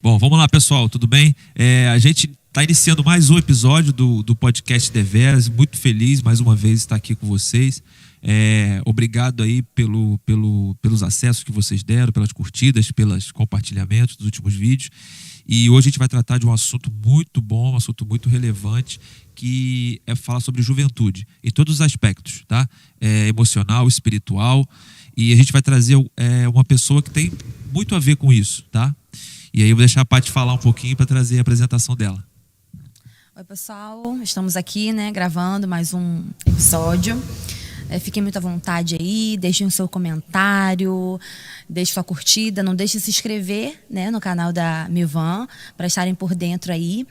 Bom, vamos lá, pessoal, tudo bem? A gente está iniciando mais um episódio do podcast Deveras. Muito feliz, mais uma vez, estar aqui com vocês. Obrigado aí pelos acessos que vocês deram, pelas curtidas, pelos compartilhamentos dos últimos vídeos. E hoje a gente vai tratar de um assunto muito bom, um assunto muito relevante, que é falar sobre juventude, em todos os aspectos, tá? Emocional, espiritual. E a gente vai trazer uma pessoa que tem muito a ver com isso, tá? E aí eu vou deixar a Paty falar um pouquinho para trazer a apresentação dela. Oi, pessoal. Estamos aqui, gravando mais um episódio. Fiquem muito à vontade aí, deixem o seu comentário, deixe sua curtida, não deixe de se inscrever, no canal da Mivan, para estarem por dentro aí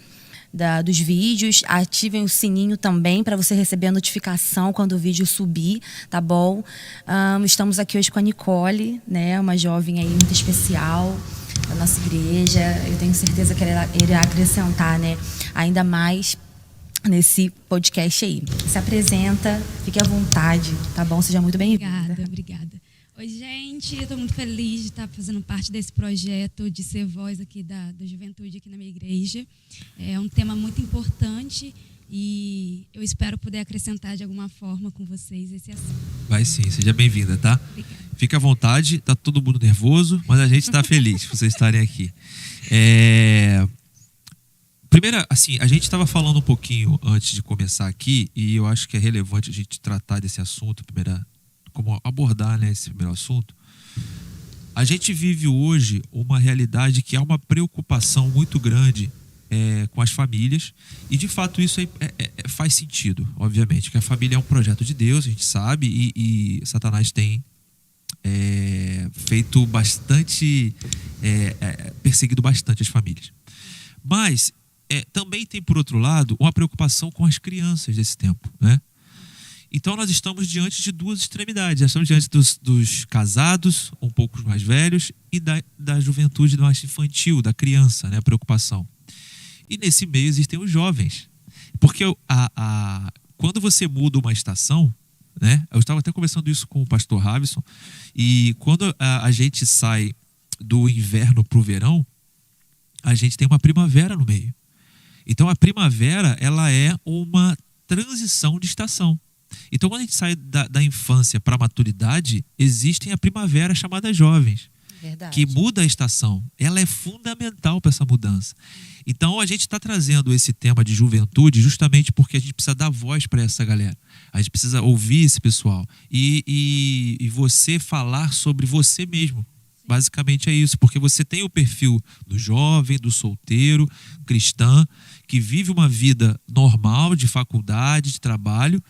dos vídeos. Ativem o sininho também para você receber a notificação quando o vídeo subir, tá bom? Estamos aqui hoje com a Nicole, uma jovem aí muito especial da nossa igreja. Eu tenho certeza que ela irá acrescentar, ainda mais nesse podcast aí. Se apresenta, fique à vontade, tá bom? Seja muito bem-vinda. Obrigada. Oi, gente, eu estou muito feliz de estar fazendo parte desse projeto, de ser voz aqui da juventude aqui na minha igreja. É um tema muito importante e eu espero poder acrescentar de alguma forma com vocês esse assunto. Vai sim, seja bem-vinda, tá? Obrigada. Fique à vontade, tá todo mundo nervoso, mas a gente está feliz de vocês estarem aqui. Primeiro, assim, a gente estava falando um pouquinho antes de começar aqui, e eu acho que é relevante a gente tratar desse assunto, como abordar, esse primeiro assunto. A gente vive hoje uma realidade que há uma preocupação muito grande com as famílias, e de fato isso aí faz sentido, obviamente, que a família é um projeto de Deus, a gente sabe, e Satanás tem feito bastante, perseguido bastante as famílias. Mas também tem, por outro lado, uma preocupação com as crianças desse tempo, Então nós estamos diante de duas extremidades. Nós estamos diante dos casados, um pouco mais velhos, e da juventude mais infantil, da criança, a preocupação. E nesse meio existem os jovens. Porque quando você muda uma estação, eu estava até conversando isso com o pastor Ravison, e quando a gente sai do inverno para o verão, a gente tem uma primavera no meio. Então a primavera, ela é uma transição de estação. Então quando a gente sai da infância para a maturidade, existe a primavera chamada jovens. Verdade. Que muda a estação. Ela é fundamental para essa mudança. Então a gente está trazendo esse tema de juventude justamente porque a gente precisa dar voz para essa galera. A gente precisa ouvir esse pessoal. E você falar sobre você mesmo. Basicamente é isso, porque você tem o perfil do jovem, do solteiro, cristã, que vive uma vida normal, de faculdade, de trabalho,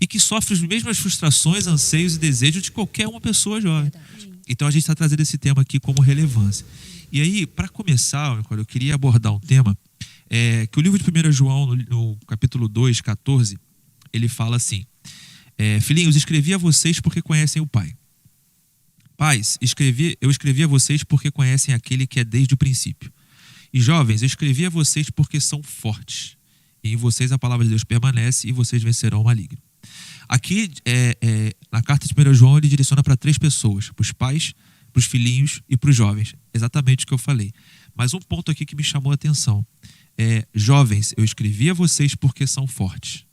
e que sofre as mesmas frustrações, anseios e desejos de qualquer uma pessoa jovem. Verdade. Então a gente está trazendo esse tema aqui como relevância. E aí, para começar, eu queria abordar um tema que o livro de 1 João, no capítulo 2, 14, ele fala assim: filhinhos, escrevi a vocês porque conhecem o Pai. Pais, eu escrevi a vocês porque conhecem aquele que é desde o princípio. E jovens, eu escrevi a vocês porque são fortes. E em vocês a palavra de Deus permanece e vocês vencerão o maligno. Aqui, na carta de 1 João, ele direciona para 3 pessoas: para os pais, para os filhinhos e para os jovens. Exatamente o que eu falei. Mas um ponto aqui que me chamou a atenção jovens, eu escrevi a vocês porque são fortes.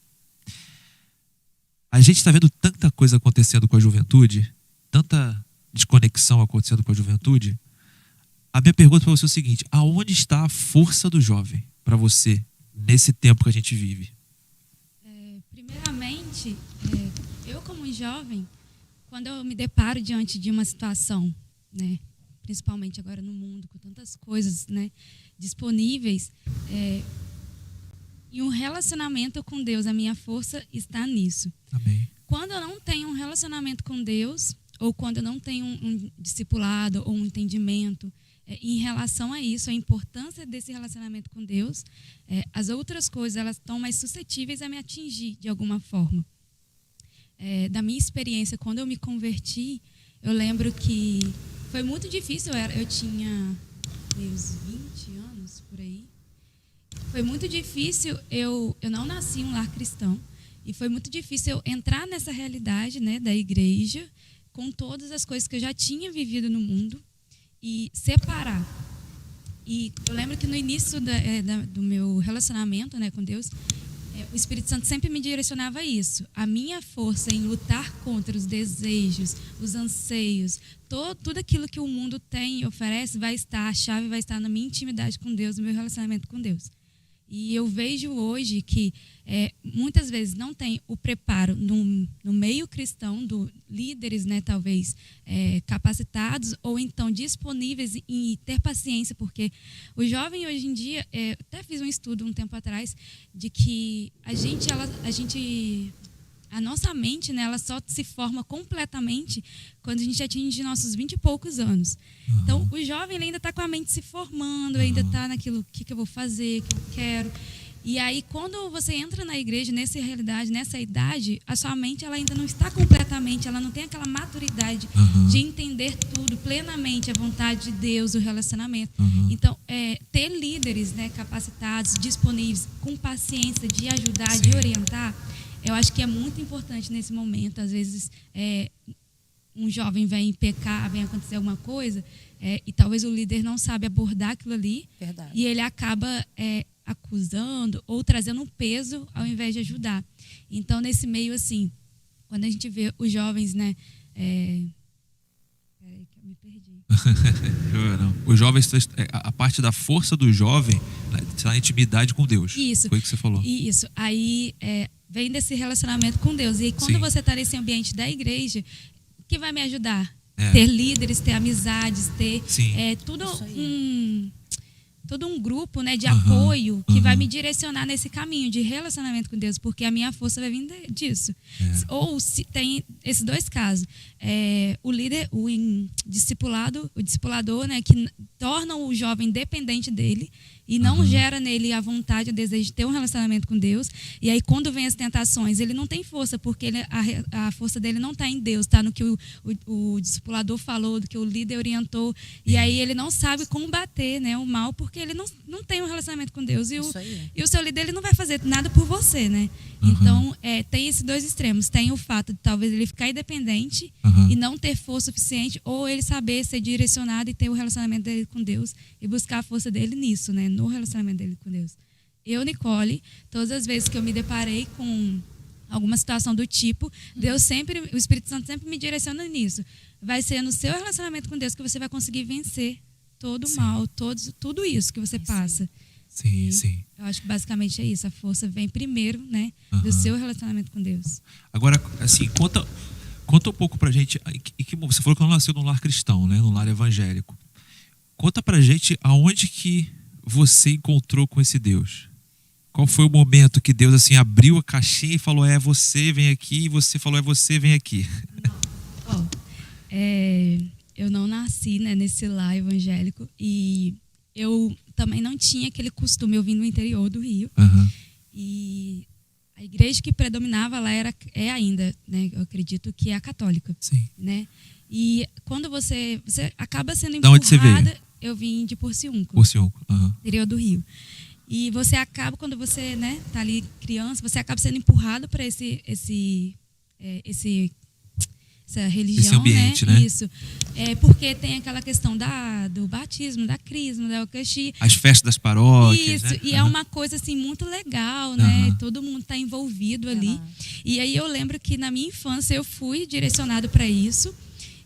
A gente está vendo tanta coisa acontecendo com a juventude, tanta desconexão acontecendo com a juventude. A minha pergunta para você é o seguinte: aonde está a força do jovem para você nesse tempo que a gente vive? Primeiramente, eu como jovem, quando eu me deparo diante de uma situação, principalmente agora no mundo, com tantas coisas disponíveis, e um relacionamento com Deus, a minha força está nisso. Amém. Quando eu não tenho um relacionamento com Deus, ou quando eu não tenho um discipulado ou um entendimento em relação a isso, a importância desse relacionamento com Deus, as outras coisas elas estão mais suscetíveis a me atingir de alguma forma. Da minha experiência, quando eu me converti, eu lembro que foi muito difícil. Eu tinha meus 20 anos, por aí. Foi muito difícil, eu não nasci em um lar cristão, e foi muito difícil eu entrar nessa realidade da igreja, com todas as coisas que eu já tinha vivido no mundo, e separar. E eu lembro que no início do meu relacionamento, né, com Deus, o Espírito Santo sempre me direcionava a isso. A minha força em lutar contra os desejos, os anseios, tudo aquilo que o mundo tem e oferece, a chave vai estar na minha intimidade com Deus, no meu relacionamento com Deus. E eu vejo hoje que muitas vezes não tem o preparo no meio cristão, do líderes, né, talvez, capacitados ou então disponíveis em ter paciência, porque o jovem hoje em dia, até fiz um estudo um tempo atrás, de que a nossa mente, né, ela só se forma completamente quando a gente atinge nossos 20 e poucos anos. Uhum. Então, o jovem ele ainda está com a mente se formando, ainda está naquilo, o que eu vou fazer, o que eu quero. E aí, quando você entra na igreja, nessa realidade, nessa idade, a sua mente ela ainda não está completamente, ela não tem aquela maturidade de entender tudo plenamente, a vontade de Deus, o relacionamento. Então, ter líderes, né, capacitados, disponíveis, com paciência de ajudar, de orientar, eu acho que é muito importante nesse momento. Às vezes, um jovem vem pecar, vem acontecer alguma coisa, e talvez o líder não sabe abordar aquilo ali. Verdade. E ele acaba acusando ou trazendo um peso ao invés de ajudar. Então, nesse meio, assim, quando a gente vê os jovens, né... Peraí que eu me perdi. Os jovens, a parte da força do jovem está na intimidade com Deus. Isso. Foi o que você falou. Isso. Aí vem desse relacionamento com Deus. E aí, quando você está nesse ambiente da igreja, o que vai me ajudar? Ter líderes, ter amizades, ter todo um grupo, né, de apoio que vai me direcionar nesse caminho de relacionamento com Deus, porque a minha força vai vir disso. Ou se tem esses dois casos, o líder, o discipulador, né, que torna o jovem dependente dele e não gera nele a vontade, o desejo de ter um relacionamento com Deus. E aí, quando vem as tentações, ele não tem força, porque a força dele não está em Deus, está no que o discipulador falou, do que o líder orientou. E aí ele não sabe combater, né, o mal, porque ele não tem um relacionamento com Deus. E o seu líder ele não vai fazer nada por você, né? Então, tem esses dois extremos. Tem o fato de talvez ele ficar independente e não ter força suficiente, ou ele saber ser direcionado e ter o relacionamento dele com Deus e buscar a força dele nisso, né? No relacionamento dele com Deus. Eu, Nicole, todas as vezes que eu me deparei com alguma situação do tipo, o Espírito Santo sempre me direciona nisso. Vai ser no seu relacionamento com Deus que você vai conseguir vencer todo o mal, tudo isso que você passa. Sim. Eu acho que basicamente é isso. A força vem primeiro, né, do seu relacionamento com Deus. Agora, assim, conta um pouco pra gente. Você falou que não nasceu num lar cristão, né, num lar evangélico. Conta pra gente aonde que você encontrou com esse Deus. Qual foi o momento que Deus assim abriu a caixinha e falou, você vem aqui, e você falou, você vem aqui? Eu não nasci, né, nesse lar evangélico, e eu também não tinha aquele costume. Eu vim do interior do Rio, e a igreja que predominava lá é ainda, né, eu acredito que é a católica. Sim. Né? E quando você acaba sendo empurrada... De onde você veio? Eu vim de Porciúnco. Interior do Rio. E você acaba, quando você, né, tá ali criança, você acaba sendo empurrado para essa religião, esse ambiente, né? Isso. Porque tem aquela questão do batismo, da crisma, da Eucaristia. As festas das paróquias. Isso, né? E é uma coisa assim muito legal, né? Todo mundo está envolvido ali. E aí eu lembro que na minha infância eu fui direcionado para isso.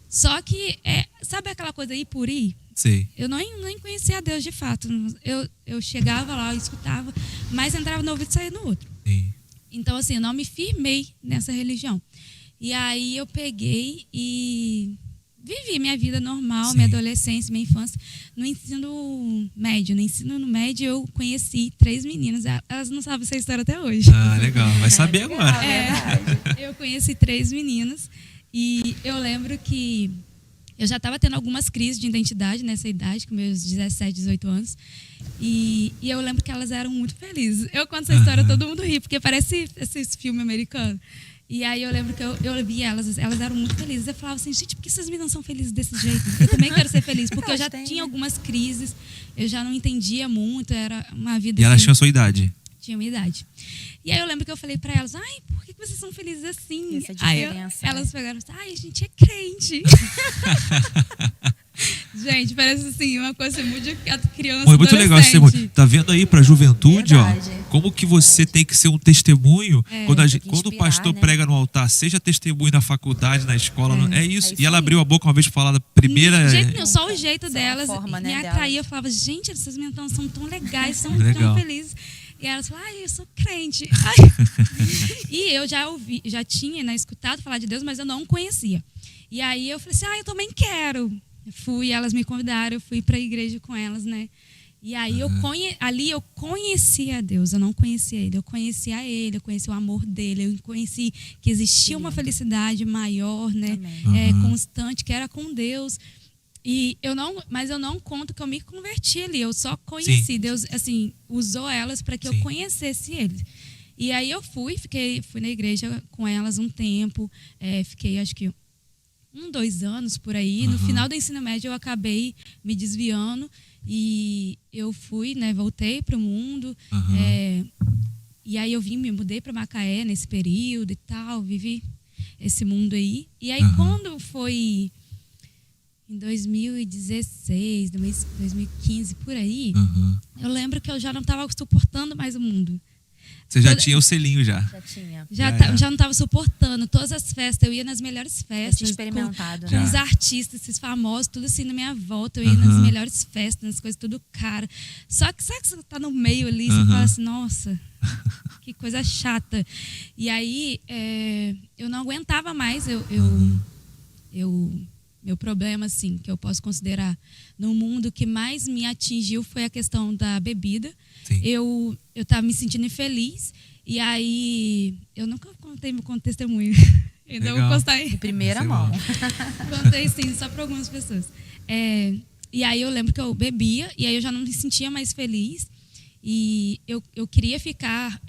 Só que, sabe aquela coisa ir por ir? Sim. Eu nem conhecia a Deus de fato. Eu chegava lá, eu escutava, mas entrava no ouvido e saía no outro. Sim. Então, assim, eu não me firmei nessa religião. E aí eu peguei e vivi minha vida normal, minha adolescência, minha infância. No ensino médio, eu conheci 3 meninas. Elas não sabem essa história até hoje. Legal. Vai saber agora. Eu conheci 3 meninas. E eu lembro que eu já estava tendo algumas crises de identidade nessa idade, com meus 17, 18 anos. E eu lembro que elas eram muito felizes. Eu conto essa história, todo mundo ri, porque parece esse filme americano. E aí eu lembro que eu vi elas eram muito felizes. Eu falava assim, gente, por que essas meninas são felizes desse jeito? Eu também quero ser feliz, porque eu já tinha algumas crises, eu já não entendia muito, era uma vida... E elas tinham a sua idade? Tinha minha idade. E aí eu lembro que eu falei pra elas, por que vocês são felizes assim? Essa diferença. Elas pegaram e falaram, a gente é crente. Gente, parece assim, uma coisa muito de criança. Bom, é muito legal esse testemunho. Tá vendo aí pra juventude, Verdade. ó, como que você tem que ser um testemunho quando, tem que quando o inspirar, pastor né? prega no altar, seja testemunho na faculdade, na escola, é isso. É isso E ela aí. abriu a boca uma vez pra falar da primeira. De jeito nenhum, só o jeito Só a delas forma, me né, atraía. Eu delas. falava, gente, essas meninas são tão legais, são Legal. tão felizes. E elas falavam, eu sou crente. Ai. E eu já ouvi, já tinha, né, escutado falar de Deus, mas eu não conhecia. E aí eu falei assim, eu também quero. Fui, elas me convidaram, eu fui para a igreja com elas, né? E aí ali eu conhecia a Deus, eu não conhecia ele, eu conhecia ele, eu conheci o amor dele, eu conheci que existia uma felicidade maior, né? Constante, que era com Deus. E mas eu não conto que eu me converti ali, eu só conheci. Sim. Deus, assim, usou elas para que eu conhecesse ele. E aí eu fui na igreja com elas um tempo, fiquei acho que 2 anos por aí. No final do ensino médio eu acabei me desviando e eu fui, né, voltei para o mundo. E aí eu me mudei para Macaé nesse período e tal, vivi esse mundo aí. E aí quando foi em 2016, 2015, por aí, eu lembro que eu já não estava suportando mais o mundo. Você já tinha o selinho já. Já tinha. Já não estava suportando todas as festas. Eu ia nas melhores Já festas. tinha experimentado. Com né? os artistas, esses famosos, tudo assim na minha volta. Eu ia nas melhores festas, nas coisas tudo caro. Só que sabe que você tá no meio ali, você fala assim, nossa, que coisa chata. E aí, eu não aguentava mais. Meu problema, assim, que eu posso considerar no mundo que mais me atingiu foi a questão da bebida. Sim. Eu estava me sentindo infeliz. E aí, eu nunca contei meu testemunho. Ainda Legal. vou postar aí. De primeira Sei mão. lá. Contei sim, só para algumas pessoas. E aí eu lembro que eu bebia e aí eu já não me sentia mais feliz. E eu queria ficar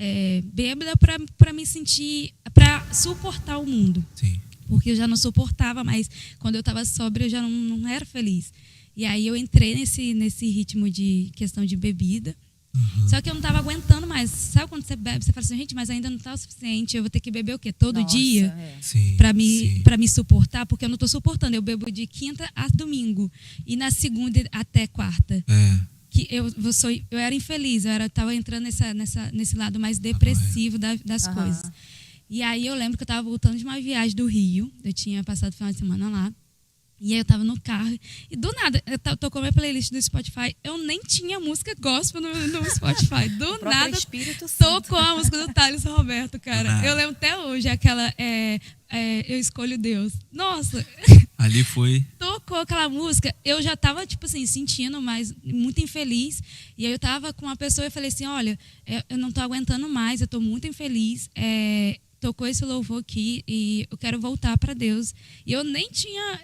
bêbada para me sentir, para suportar o mundo. Sim. Porque eu já não suportava mais. Quando eu estava sóbria, eu já não era feliz. E aí eu entrei nesse ritmo de questão de bebida. Só que eu não estava aguentando mais. Sabe quando você bebe, você fala assim, gente, mas ainda não está o suficiente. Eu vou ter que beber o quê? Todo Nossa, dia? Sim. Para me suportar, porque eu não estou suportando. Eu bebo de quinta a domingo. E na segunda até quarta. Que eu era infeliz. Eu estava entrando nesse lado mais depressivo das coisas. E aí eu lembro que eu estava voltando de uma viagem do Rio. Eu tinha passado o final de semana lá. E aí eu estava no carro. E do nada, tocou minha playlist do Spotify. Eu nem tinha música gospel no Spotify. Do nada, Espírito Santo. tocou a música do Thales Roberto, cara. Eu lembro até hoje, aquela Eu Escolho Deus. Nossa! Ali foi. Tocou aquela música, eu já tava, tipo assim, sentindo muito infeliz. E aí eu tava com uma pessoa e falei assim, olha, eu não tô aguentando mais, eu tô muito infeliz. Tocou esse louvor aqui e eu quero voltar para Deus. E eu nem tinha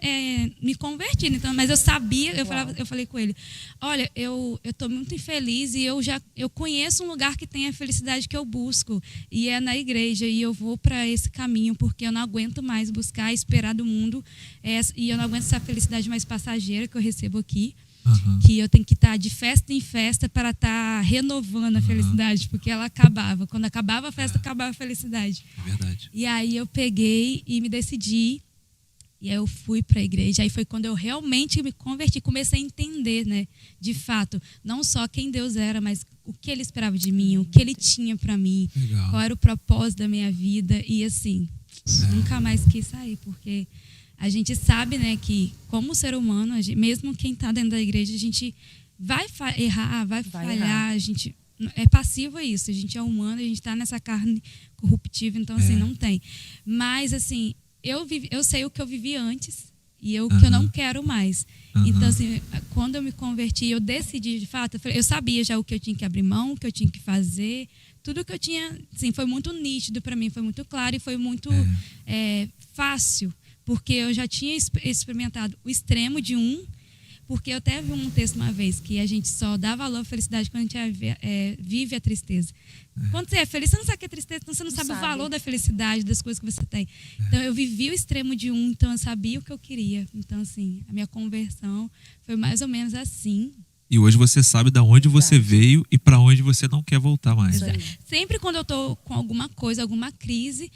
me convertido, então, mas eu sabia, eu falei com ele, olha, eu tô muito infeliz e eu conheço um lugar que tem a felicidade que eu busco, e é na igreja, e eu vou para esse caminho, porque eu não aguento mais buscar, esperar do mundo, e eu não aguento essa felicidade mais passageira que eu recebo aqui. Que eu tenho que estar de festa em festa para estar renovando a felicidade, porque ela acabava. Quando acabava a festa, acabava a felicidade. É verdade. E aí eu peguei e me decidi, e aí eu fui para a igreja. Aí foi quando eu realmente me converti, comecei a entender, né, de fato, não só quem Deus era, mas o que Ele esperava de mim, o que Ele tinha para mim, Legal. qual era o propósito da minha vida. E assim, nunca mais quis sair, porque a gente sabe, né, que como ser humano, mesmo quem está dentro da igreja, a gente vai errar, vai falhar, errar. a gente é passivo a isso, a gente é humano, a gente está nessa carne corruptível, então assim, não tem. Mas assim, eu sei o que eu vivi antes e o que eu não quero mais. Então assim, quando eu me converti, eu decidi de fato, eu sabia já o que eu tinha que abrir mão, o que eu tinha que fazer, tudo que eu tinha, assim, foi muito nítido para mim, foi muito claro e foi muito fácil. Porque eu já tinha experimentado o extremo de porque eu até vi um texto uma vez, que a gente só dá valor à felicidade quando a gente vive a tristeza. Quando você é feliz, você não sabe o que é tristeza, então você não sabe o valor da felicidade, das coisas que você tem. Então eu vivi o extremo de então eu sabia o que eu queria. Então assim, a minha conversão foi mais ou menos assim. E hoje você sabe de onde você veio e para onde você não quer voltar mais. Sempre quando eu estou com alguma coisa, alguma crise,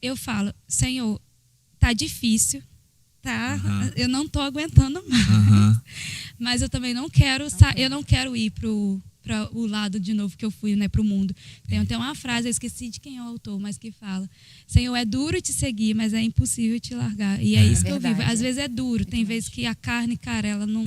eu falo, Senhor, tá difícil, tá, Aham. eu não tô aguentando mais. Aham. Mas eu também não quero, eu não quero ir para o lado de novo que eu fui, né, pro mundo. Tem uma frase, eu esqueci de quem é o autor, mas que fala: Senhor, é duro te seguir, mas é impossível te largar. E é isso que eu vivo. Verdade. Às vezes é duro, tem vezes que a carne, cara, ela não,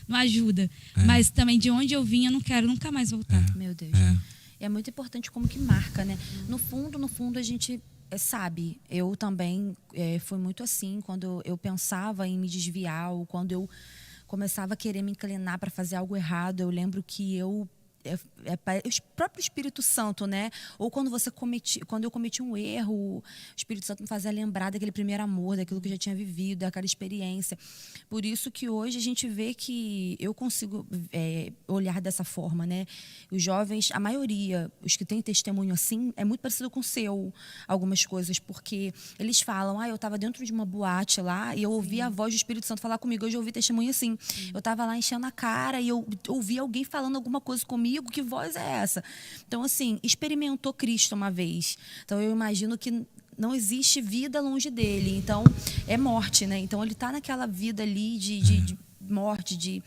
não ajuda. É. Mas também de onde eu vim, eu não quero nunca mais voltar. Meu Deus. É. É muito importante como que marca, né? No fundo, a gente sabe. Eu também fui muito assim, quando eu pensava em me desviar, ou quando eu começava a querer me inclinar para fazer algo errado, eu lembro que o próprio Espírito Santo, né? Ou quando eu cometi um erro, o Espírito Santo me fazia lembrar daquele primeiro amor, daquilo que eu já tinha vivido, daquela experiência. Por isso que hoje a gente vê que eu consigo olhar dessa forma, né? Os jovens, a maioria, os que têm testemunho assim, é muito parecido com o seu, algumas coisas, porque eles falam: eu estava dentro de uma boate lá e eu ouvi a voz do Espírito Santo falar comigo. Hoje eu ouvi testemunho assim. Eu estava lá enchendo a cara e eu ouvi alguém falando alguma coisa comigo. Que voz é essa? Então, assim, experimentou Cristo uma vez. Então, eu imagino que não existe vida longe dele. Então, é morte, né? Então, ele está naquela vida ali de morte, de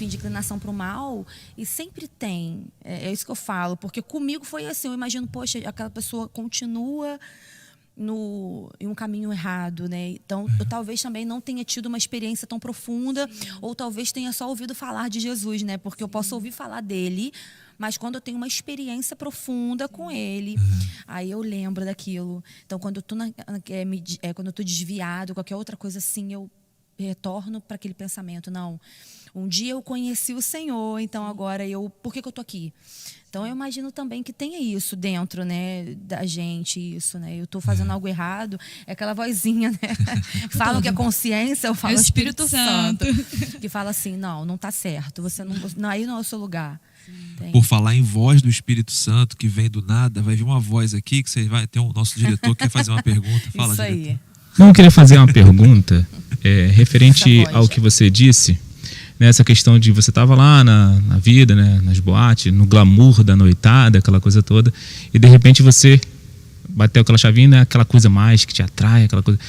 inclinação para o mal, e sempre tem. É isso que eu falo, porque comigo foi assim. Eu imagino, poxa, aquela pessoa continua em um caminho errado, né? Então, eu talvez também não tenha tido uma experiência tão profunda, ou talvez tenha só ouvido falar de Jesus, né? Porque eu posso ouvir falar dele, mas quando eu tenho uma experiência profunda com ele, aí eu lembro daquilo. Então, quando eu tô quando eu tô desviado, qualquer outra coisa assim, eu retorno para aquele pensamento. Não, um dia eu conheci o Senhor, então agora por que eu tô aqui? Então, eu imagino também que tenha isso dentro, né, da gente, isso, né? Eu estou fazendo algo errado, é aquela vozinha, né? Falam que é consciência, eu falo É o Espírito Santo. Santo. Que fala assim: não tá certo, você não, aí não é o seu lugar. Por falar em voz do Espírito Santo, que vem do nada, vai vir uma voz aqui que você vai ter o nosso diretor que quer fazer uma pergunta. Fala, isso diretor. aí. Não, eu queria fazer uma pergunta referente ao que você disse, nessa questão de você estava lá na vida, né, nas boates, no glamour da noitada, aquela coisa toda, e de repente você bateu aquela chavinha, né, aquela coisa mais que te atrai, aquela coisa.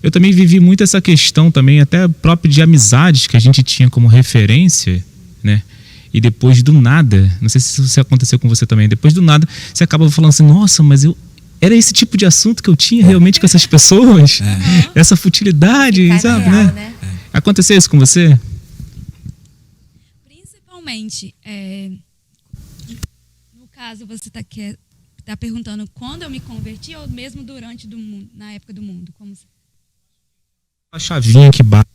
Eu também vivi muito essa questão também, até próprio de amizades que a gente tinha como referência, né? E depois do nada, não sei se isso aconteceu com você também, depois do nada você acaba falando assim: nossa, mas era esse tipo de assunto que eu tinha realmente com essas pessoas? Essa futilidade, sabe, real, né? Aconteceu isso com você? Principalmente, no caso, você tá perguntando quando eu me converti ou mesmo durante na época do mundo? Como se... A chavinha que bate.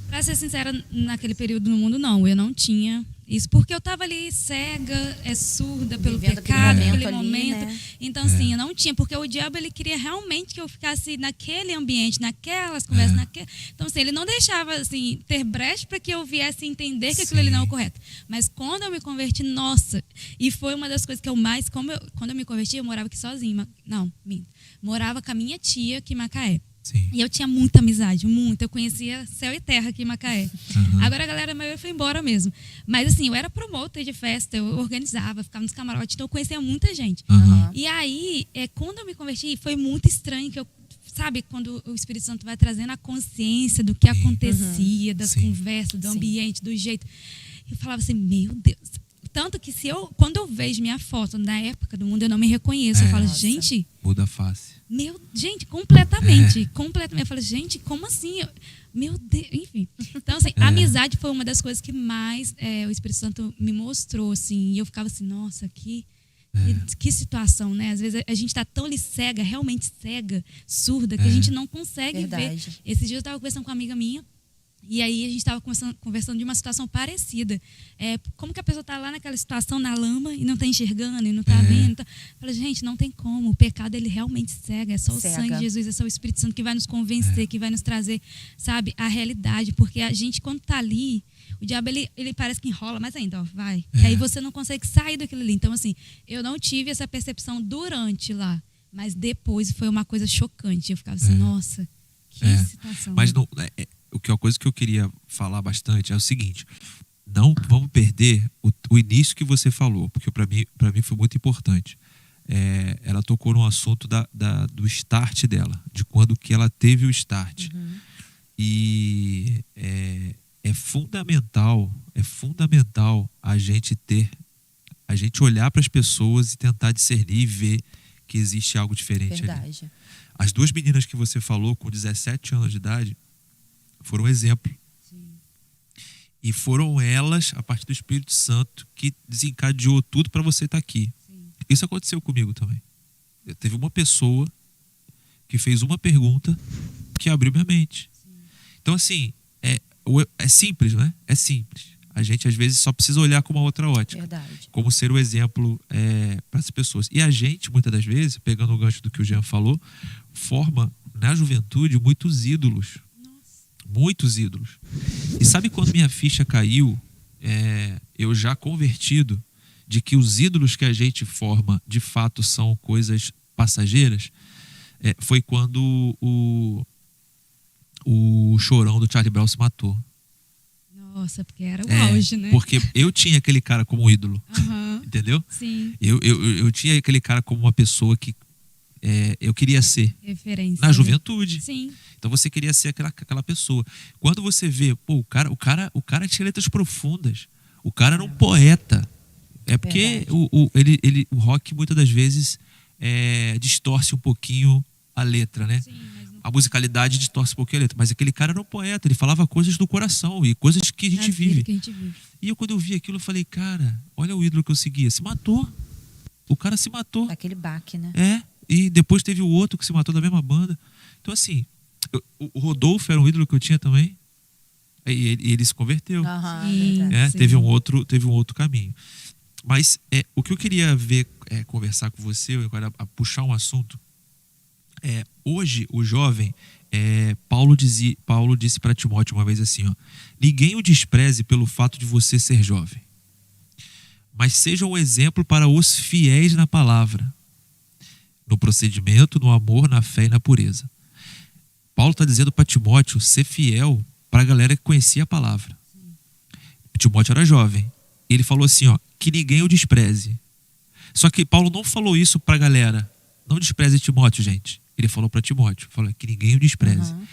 Pra ser sincera, naquele período no mundo, não. Eu não tinha isso, porque eu estava ali cega, surda pelo Vivendo pecado, aquele aquele momento ali, momento. né? Então, assim, eu não tinha, porque o diabo, ele queria realmente que eu ficasse naquele ambiente, naquelas conversas, Então, assim, ele não deixava, assim, ter brecha para que eu viesse entender que aquilo ali não é o correto. Mas quando eu me converti, nossa, e foi uma das coisas que eu mais... Quando eu me converti, eu morava aqui sozinha. Não, minto. Morava com a minha tia aqui em Macaé. Sim. E eu tinha muita amizade, muita. Eu conhecia céu e terra aqui em Macaé. Agora a galera maioria foi embora mesmo. Mas assim, eu era promotor de festa, eu organizava, ficava nos camarotes, então eu conhecia muita gente. E aí, quando eu me converti, foi muito estranho que eu... Sabe, quando o Espírito Santo vai trazendo a consciência do que acontecia, das conversas, do ambiente, do jeito. Eu falava assim, meu Deus... Tanto que quando eu vejo minha foto na época do mundo, eu não me reconheço. Eu falo, gente... Muda a face. Gente, completamente. Completamente. Eu falo, gente, como assim? Meu Deus, enfim. Então, assim, a amizade foi uma das coisas que mais o Espírito Santo me mostrou, assim. E eu ficava assim, nossa, que situação, né? Às vezes a gente está tão ali cega, realmente cega, surda, que a gente não consegue ver. Esses dias eu estava conversando com uma amiga minha, e aí a gente estava conversando de uma situação parecida. Como que a pessoa está lá naquela situação, na lama, e não está enxergando, e não está vendo. Eu falei, gente, não tem como. O pecado, ele realmente cega. É só o sangue de Jesus, é só o Espírito Santo que vai nos convencer, que vai nos trazer, sabe, a realidade. Porque a gente, quando está ali, o diabo, ele parece que enrola mais ainda, ó, vai. E aí você não consegue sair daquilo ali. Então, assim, eu não tive essa percepção durante lá. Mas depois foi uma coisa chocante. Eu ficava assim, nossa, que situação. Mas não... A coisa que eu queria falar bastante é o seguinte: não vamos perder o início que você falou, porque para mim foi muito importante. ela tocou no assunto do start dela, de quando que ela teve o start. E é fundamental a gente olhar para as pessoas e tentar discernir e ver que existe algo diferente ali. Verdade. As duas meninas que você falou com 17 anos de idade foram um exemplo. Sim. E foram elas, a partir do Espírito Santo, que desencadeou tudo para você estar aqui. Sim. Isso aconteceu comigo também. Teve uma pessoa que fez uma pergunta que abriu minha mente. Sim. Então, assim, é simples, não é? É simples. A gente, às vezes, só precisa olhar com uma outra ótica. Verdade. Como ser o exemplo para as pessoas. E a gente, muitas das vezes, pegando o gancho do que o Jean falou, forma na juventude muitos ídolos. Nossa. Muitos ídolos. E sabe quando minha ficha caiu, eu já convertido, de que os ídolos que a gente forma, de fato, são coisas passageiras? Foi quando o Chorão do Charlie Brown se matou. Nossa, porque era o auge, né? Porque eu tinha aquele cara como ídolo. Aham. Entendeu? Sim. Eu tinha aquele cara como uma pessoa que eu queria ser. Referência. Na juventude. Sim. Então você queria ser aquela pessoa. Quando você vê, o cara tinha letras profundas. O cara era um poeta. É porque o rock muitas das vezes distorce um pouquinho a letra, né? Sim, mas não... A musicalidade distorce um pouquinho a letra. Mas aquele cara era um poeta, ele falava coisas do coração e coisas que a gente vive. Que a gente vive. E quando eu vi aquilo, eu falei, cara, olha o ídolo que eu seguia. Se matou. O cara se matou. Daquele baque, né? E depois teve o outro que se matou da mesma banda. Então, assim, o Rodolfo era um ídolo que eu tinha também. E ele se converteu. Sim, sim. Teve um outro caminho. Mas o que eu queria ver, conversar com você, agora a puxar um assunto, hoje o jovem, Paulo disse para Timóteo uma vez assim, ó, ninguém o despreze pelo fato de você ser jovem, mas seja um exemplo para os fiéis na palavra, no procedimento, no amor, na fé e na pureza. Paulo está dizendo para Timóteo ser fiel para a galera que conhecia a palavra. Timóteo era jovem. Ele falou assim, ó, que ninguém o despreze. Só que Paulo não falou isso para a galera. Não despreze Timóteo, gente. Ele falou para Timóteo, falou que ninguém o despreze. O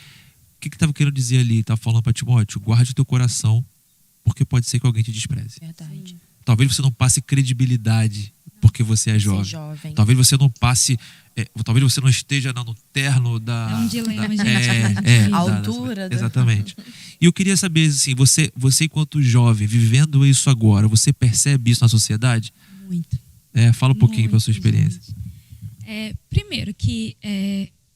que estava querendo dizer ali? Estava falando para Timóteo, guarde o teu coração, porque pode ser que alguém te despreze. Verdade. Talvez você não passe credibilidade porque você é jovem. Talvez você não passe, talvez você não esteja no terno da... É um dilema, gente. A altura. Exatamente. E eu queria saber, assim, você enquanto jovem, vivendo isso agora, você percebe isso na sociedade? Muito. Fala um pouquinho para a sua experiência. Primeiro que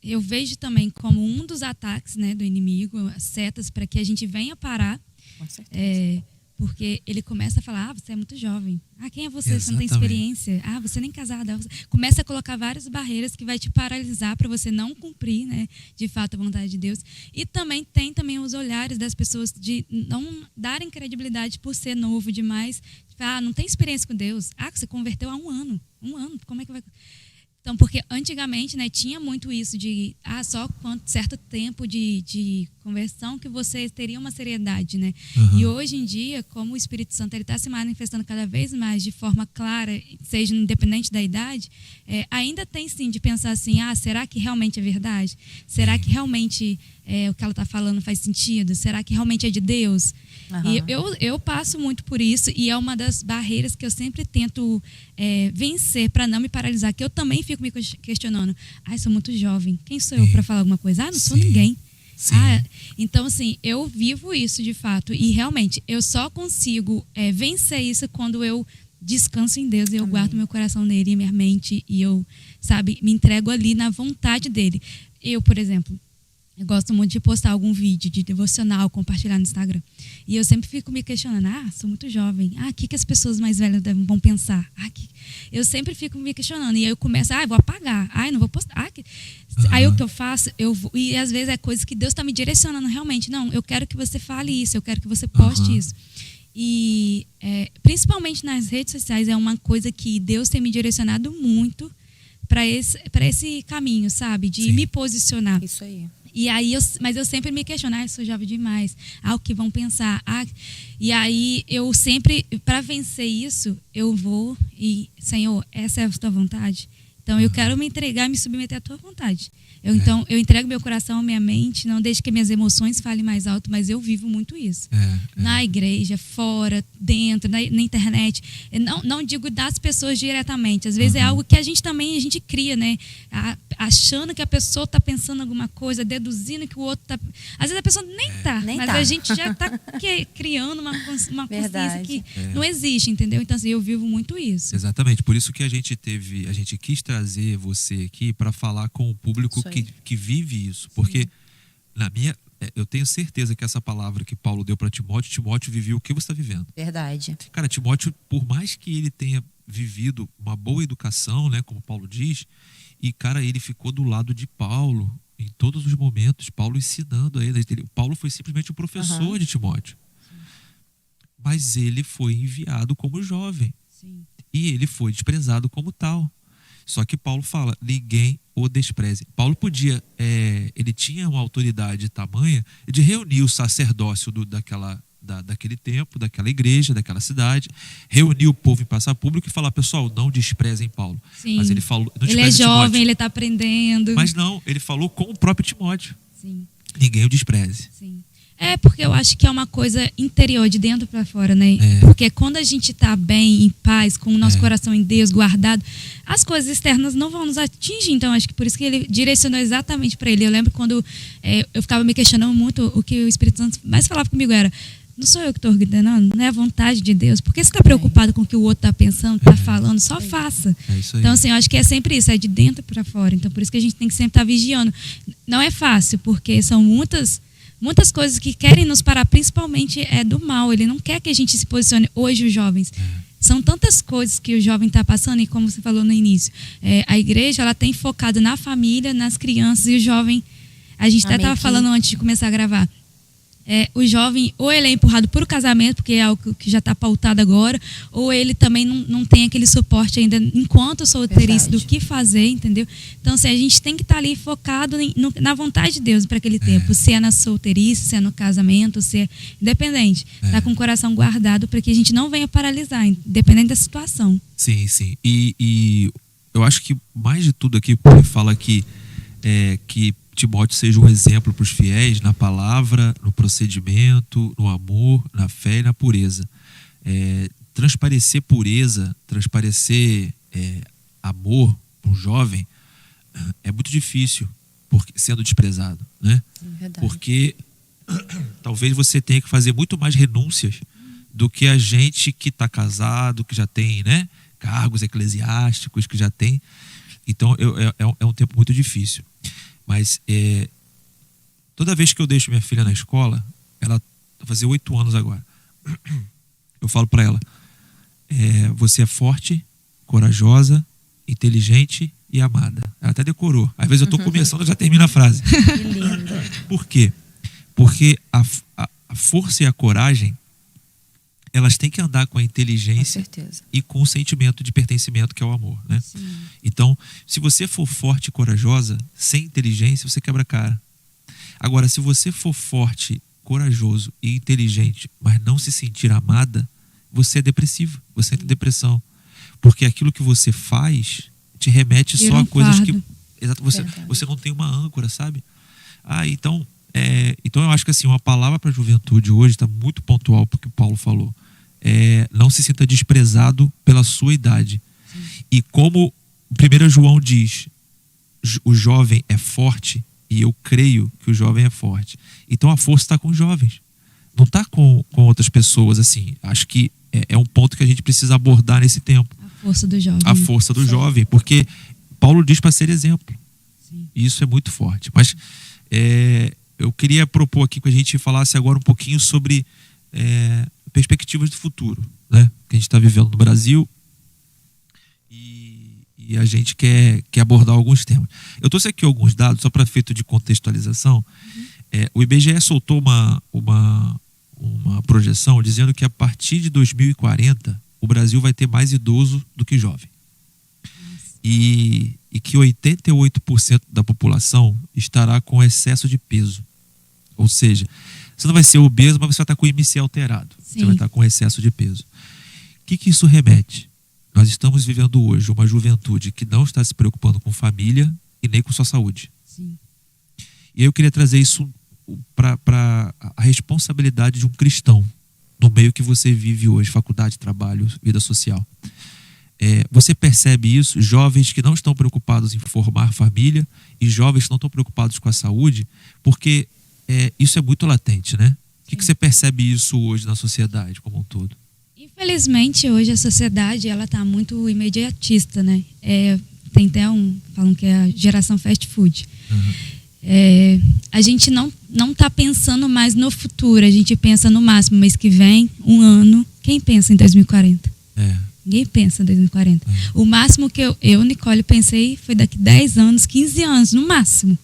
eu vejo também como um dos ataques, né, do inimigo, as setas para que a gente venha parar. Com certeza. Porque ele começa a falar, você é muito jovem. Quem é você? Você não tem Exatamente. experiência. Você nem casada. Começa a colocar várias barreiras que vai te paralisar para você não cumprir, né, de fato, a vontade de Deus. E também tem os olhares das pessoas de não darem credibilidade por ser novo demais. Não tem experiência com Deus. Você converteu há um ano. Como é que vai... Então, porque antigamente, né, tinha muito isso de só certo tempo de conversão que você teria uma seriedade, né? E hoje em dia, como o Espírito Santo está se manifestando cada vez mais de forma clara, seja independente da idade, ainda tem sim de pensar assim, será que realmente é verdade? Será que realmente o que ela está falando faz sentido? Será que realmente é de Deus? E eu passo muito por isso e é uma das barreiras que eu sempre tento vencer para não me paralisar, que eu também fico me questionando. Sou muito jovem. Quem sou eu para falar alguma coisa? Não sou ninguém. Então, assim, eu vivo isso de fato e realmente eu só consigo vencer isso quando eu descanso em Deus e eu guardo meu coração nele e minha mente e eu, me entrego ali na vontade dele. Eu, por exemplo, eu gosto muito de postar algum vídeo de devocional, compartilhar no Instagram. E eu sempre fico me questionando, sou muito jovem. O que as pessoas mais velhas vão pensar? Eu sempre fico me questionando. E aí eu começo, vou apagar. Não vou postar. Aí o que eu faço, e às vezes é coisa que Deus está me direcionando realmente. Não, eu quero que você fale isso, eu quero que você poste isso. E principalmente nas redes sociais é uma coisa que Deus tem me direcionado muito para esse caminho, sabe? De me posicionar. Isso aí. E aí, mas eu sempre me questiono, sou jovem demais, o que vão pensar? E aí, eu sempre, para vencer isso, eu vou e, Senhor, essa é a tua vontade? Então, eu quero me entregar e me submeter à tua vontade. Então, eu entrego meu coração, minha mente, não deixo que minhas emoções falem mais alto, mas eu vivo muito isso. Na igreja, fora, dentro, na internet. Eu não digo das pessoas diretamente. Às vezes é algo que a gente cria, né? Achando que a pessoa está pensando alguma coisa, deduzindo que o outro está... Às vezes a pessoa nem está, mas a gente já está criando uma consciência que não existe, entendeu? Então, assim, eu vivo muito isso. Exatamente. Por isso que a gente quis trazer você aqui para falar com o público que vive isso. Porque eu tenho certeza que essa palavra que Paulo deu para Timóteo viveu o que você está vivendo. Verdade. Cara, Timóteo, por mais que ele tenha vivido uma boa educação, né, como Paulo diz, e, cara, ele ficou do lado de Paulo em todos os momentos, Paulo ensinando a ele. Paulo foi simplesmente o professor de Timóteo. Mas ele foi enviado como jovem. Sim. E ele foi desprezado como tal. Só que Paulo fala, ninguém o despreze. Paulo podia, ele tinha uma autoridade tamanha de reunir o sacerdócio daquele tempo, daquela igreja, daquela cidade, reunir o povo em praça pública e falar, pessoal, não desprezem Paulo. Sim. Mas ele falou, não ele é despreze jovem, Timóteo. ele está aprendendo. Mas não, ele falou com o próprio Timóteo. Sim. Ninguém o despreze. Sim. Porque eu acho que é uma coisa interior, de dentro para fora, né? Porque quando a gente está bem, em paz, com o nosso coração em Deus, guardado, as coisas externas não vão nos atingir. Então, acho que por isso que ele direcionou exatamente para ele. Eu lembro quando eu ficava me questionando muito, o que o Espírito Santo mais falava comigo era, não sou eu que estou ordenando, não é a vontade de Deus. Por que você está preocupado com o que o outro está pensando, está falando? Só faça. É isso aí. Então, assim, eu acho que é sempre isso, é de dentro para fora. Então, por isso que a gente tem que sempre estar vigiando. Não é fácil, porque são muitas coisas que querem nos parar, principalmente do mal. Ele não quer que a gente se posicione. Hoje, os jovens, são tantas coisas que o jovem está passando, e como você falou no início, a igreja ela tem focado na família, nas crianças, e o jovem, a gente até estava falando antes de começar a gravar, o jovem, ou ele é empurrado para o casamento, porque é algo que já está pautado agora, ou ele também não tem aquele suporte ainda enquanto solteirice do que fazer, entendeu? Então, assim, a gente tem que estar ali focado na vontade de Deus para aquele tempo, se é na solteirice, se é no casamento, se é independente, tá com o coração guardado para que a gente não venha paralisar, independente da situação. Sim, sim. E eu acho que mais de tudo aqui, ele fala que Timóteo seja um exemplo para os fiéis na palavra, no procedimento, no amor, na fé e na pureza. Transparecer pureza, transparecer amor para um jovem é muito difícil, sendo desprezado, né? Porque talvez você tenha que fazer muito mais renúncias do que a gente que está casado, que já tem, né, cargos eclesiásticos, que já tem. Então é um tempo muito difícil. Mas toda vez que eu deixo minha filha na escola, ela vai fazer 8 anos agora, eu falo para ela, você é forte, corajosa, inteligente e amada. Ela até decorou. Às vezes eu estou começando, eu já termino a frase. Que lindo. Por quê? Porque a força e a coragem, elas têm que andar com a inteligência e com o sentimento de pertencimento, que é o amor, né? Sim. Então, se você for forte e corajosa, sem inteligência, você quebra a cara. Agora, se você for forte, corajoso e inteligente, mas não se sentir amada, você é depressivo, você entra em depressão. Porque aquilo que você faz te remete só a coisas que... Exato, você não tem uma âncora, sabe? Então eu acho que assim, uma palavra para a juventude hoje está muito pontual porque o Paulo falou. Não se sinta desprezado pela sua idade. Sim. E como 1 João diz, o jovem é forte, e eu creio que o jovem é forte. Então a força está com os jovens, não está com outras pessoas. Assim, acho que é um ponto que a gente precisa abordar nesse tempo. A força do jovem. A força do jovem, porque Paulo diz para ser exemplo. Sim. E isso é muito forte. Mas eu queria propor aqui que a gente falasse agora um pouquinho sobre perspectivas do futuro, né? Que a gente está vivendo no Brasil e a gente quer abordar alguns temas. Eu trouxe aqui alguns dados só para efeito de contextualização. O IBGE soltou uma projeção dizendo que a partir de 2040 o Brasil vai ter mais idoso do que jovem. E que 88% da população estará com excesso de peso. Ou seja, você não vai ser obeso, mas você vai estar com o IMC alterado. Sim. Você vai estar com excesso de peso. O que isso remete? Nós estamos vivendo hoje uma juventude que não está se preocupando com família e nem com sua saúde. Sim. E eu queria trazer isso para a responsabilidade de um cristão no meio que você vive hoje, faculdade, trabalho, vida social. Você percebe isso, jovens que não estão preocupados em formar família e jovens que não estão preocupados com a saúde, porque isso é muito latente, né? O que você percebe isso hoje na sociedade como um todo? Infelizmente, hoje a sociedade ela está muito imediatista, né? Tem até falam que é a geração fast food. Uhum. A gente não está pensando mais no futuro, a gente pensa no máximo, mês que vem, um ano. Quem pensa em 2040? Ninguém pensa em 2040. O máximo que eu, Nicole, pensei foi daqui 10 anos, 15 anos, no máximo.